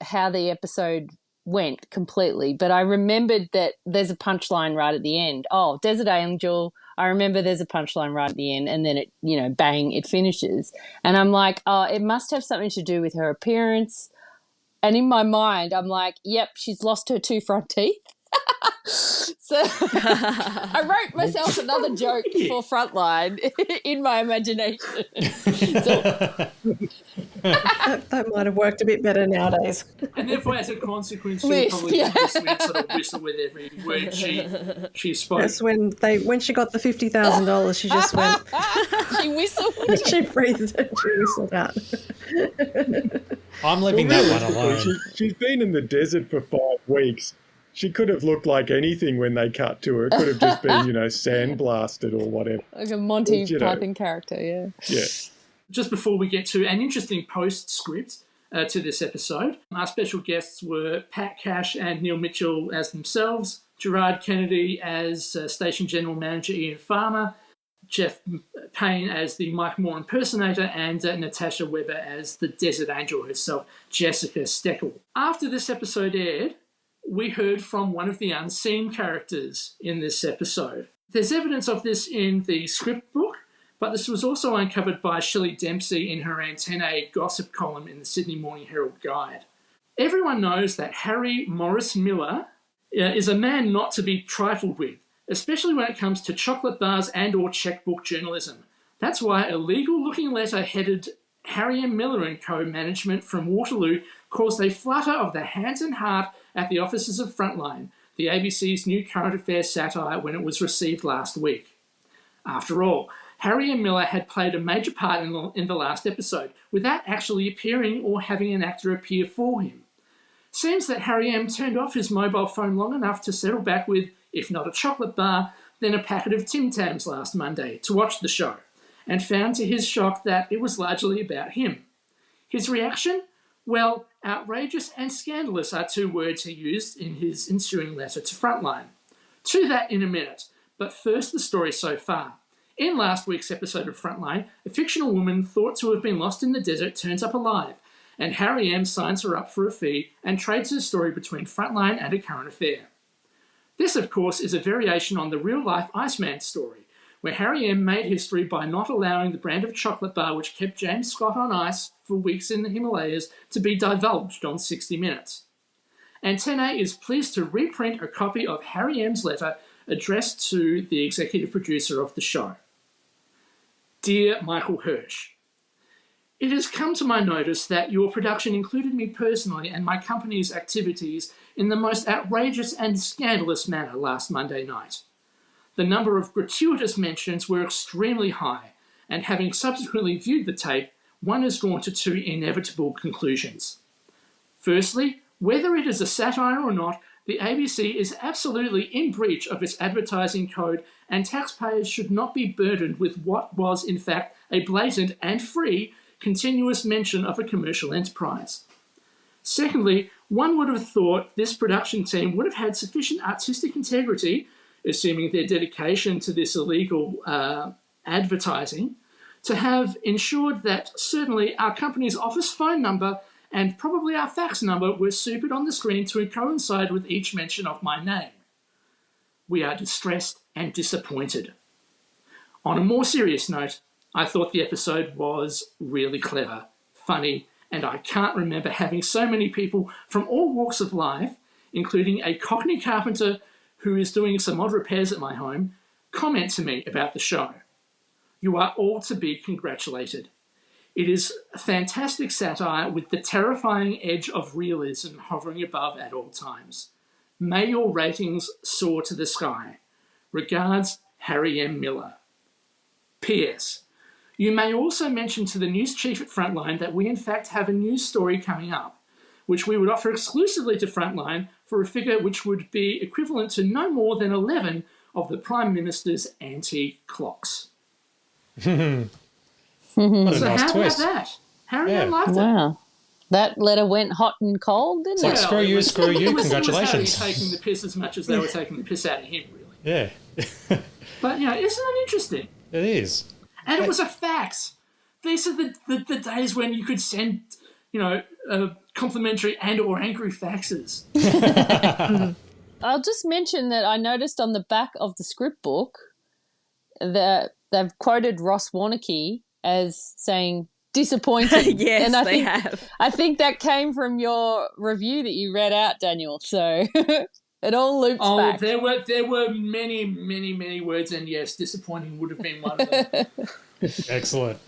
S2: how the episode went completely, but I remembered that there's a punchline right at the end. Oh, Desert Angel, I remember there's a punchline right at the end, and then it, bang, it finishes. And I'm like, oh, it must have something to do with her appearance. And in my mind, I'm like, yep, she's lost her 2 front teeth. So I wrote myself another joke for Frontline in my imagination.
S9: That might have worked a bit better nowadays.
S3: And therefore, as a consequence, she'll probably have this weird sort of whistle with every word she spoke.
S9: That's when she got the $50,000, she just went.
S2: She whistled.
S9: She breathed and she whistled out.
S1: I'm leaving that one alone.
S8: She's been in the desert for 5 weeks. She could have looked like anything when they cut to her. It could have just been, sandblasted or whatever.
S2: Like a Monty Python character, yeah.
S8: Yeah.
S3: Just before we get to an interesting postscript to this episode, our special guests were Pat Cash and Neil Mitchell as themselves, Gerard Kennedy as Station General Manager Ian Farmer, Jeff Payne as the Mike Moore impersonator, and Natasha Weber as the Desert Angel herself, Jessica Steckel. After this episode aired, we heard from one of the unseen characters in this episode. There's evidence of this in the script book, but this was also uncovered by Shelley Dempsey in her Antennae gossip column in the Sydney Morning Herald Guide. Everyone knows that Harry Morris Miller is a man not to be trifled with, especially when it comes to chocolate bars and or checkbook journalism. That's why a legal-looking letter headed Harry M. Miller & Co. management from Waterloo caused a flutter of the hands and heart at the offices of Frontline, the ABC's new current affairs satire, when it was received last week. After all, Harry M. Miller had played a major part in the last episode, without actually appearing or having an actor appear for him. Seems that Harry M. turned off his mobile phone long enough to settle back with, if not a chocolate bar, then a packet of Tim Tams last Monday to watch the show, and found to his shock that it was largely about him. His reaction? Well, outrageous and scandalous are 2 words he used in his ensuing letter to Frontline. To that in a minute, but first the story so far. In last week's episode of Frontline, a fictional woman thought to have been lost in the desert turns up alive, and Harry M signs her up for a fee and trades her story between Frontline and A Current Affair. This, of course, is a variation on the real-life Iceman story, where Harry M made history by not allowing the brand of chocolate bar which kept James Scott on ice for weeks in the Himalayas to be divulged on 60 Minutes. Antenna is pleased to reprint a copy of Harry M's letter addressed to the executive producer of the show. Dear Michael Hirsch, it has come to my notice that your production included me personally and my company's activities in the most outrageous and scandalous manner last Monday night. The number of gratuitous mentions were extremely high, and having subsequently viewed the tape, one is drawn to two inevitable conclusions. Firstly, whether it is a satire or not, the ABC is absolutely in breach of its advertising code, and taxpayers should not be burdened with what was, in fact, a blatant and free continuous mention of a commercial enterprise. Secondly, one would have thought this production team would have had sufficient artistic integrity, assuming their dedication to this illegal advertising, to have ensured that certainly our company's office phone number and probably our fax number were supered on the screen to coincide with each mention of my name. We are distressed and disappointed. On a more serious note, I thought the episode was really clever, funny, and I can't remember having so many people from all walks of life, including a Cockney carpenter who is doing some odd repairs at my home, comment to me about the show. You are all to be congratulated. It is a fantastic satire with the terrifying edge of realism hovering above at all times. May your ratings soar to the sky. Regards, Harry M. Miller. P.S. You may also mention to the news chief at Frontline that we in fact have a news story coming up, which we would offer exclusively to Frontline for a figure which would be equivalent to no more than 11 of the Prime Minister's antique clocks.
S1: What a nice twist.
S3: How about that? Harry M liked it.
S2: Wow. That letter went hot and cold, didn't it?
S1: Like, screw you, congratulations.
S3: It was Harry taking the piss as much as they were taking the piss out of him, really.
S1: Yeah.
S3: But, isn't it interesting?
S1: It is.
S3: And it was a fax. These are the days when you could send, complimentary and or angry faxes.
S2: I'll just mention that I noticed on the back of the script book that they've quoted Ross Warneke as saying disappointed.
S4: Yes,
S2: and
S4: they have.
S2: I think that came from your review that you read out, Daniel. So it all loops back.
S3: There were many, many, many words, and yes, disappointing would have been one of them.
S1: Excellent.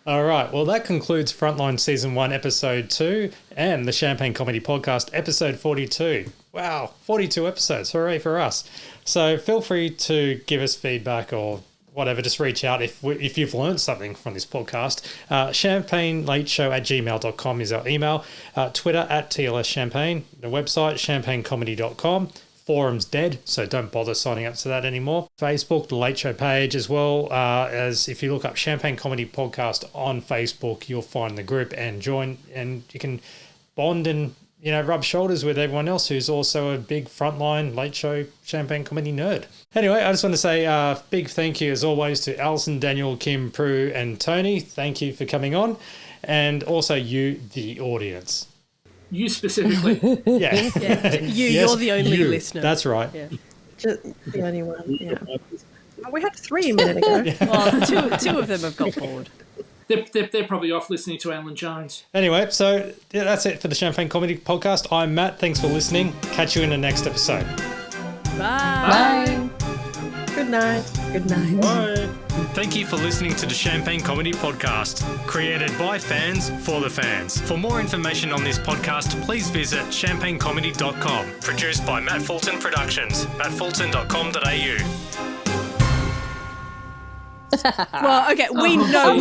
S1: All right. Well, that concludes Frontline Season 1, Episode 2, and the Champagne Comedy Podcast, Episode 42. Wow, 42 episodes. Hooray for us. So feel free to give us feedback or whatever. Just reach out if you've learned something from this podcast. champagnelateshow@gmail.com is our email. Twitter @TLSChampagne. The website, champagnecomedy.com. Forum's dead, so don't bother signing up to that anymore. Facebook, the Late Show page, as well as if you look up Champagne Comedy Podcast on Facebook, you'll find the group and join, and you can bond and rub shoulders with everyone else who's also a big Frontline Late Show Champagne Comedy nerd. Anyway, I just want to say a big thank you as always to Alison, Daniel, Kim, Prue, and Tony. Thank you for coming on, and also you, the audience.
S3: You specifically.
S1: Yeah.
S4: You're the only listener.
S1: That's right.
S4: Yeah.
S9: Just the only one, yeah. Oh, we had 3 a minute ago.
S4: Well, two of them have got bored.
S3: They're probably off listening to Alan Jones.
S1: Anyway, so that's it for the Champagne Comedy Podcast. I'm Matt. Thanks for listening. Catch you in the next episode.
S4: Bye.
S9: Good night. Good night.
S1: Bye. Thank you for listening to the Champagne Comedy Podcast, created by fans for the fans. For more information on this podcast, please visit champagnecomedy.com. Produced by Matt Fulton Productions, mattfulton.com.au.
S4: Well, okay, we know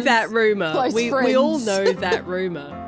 S4: that rumor. We all know that rumor.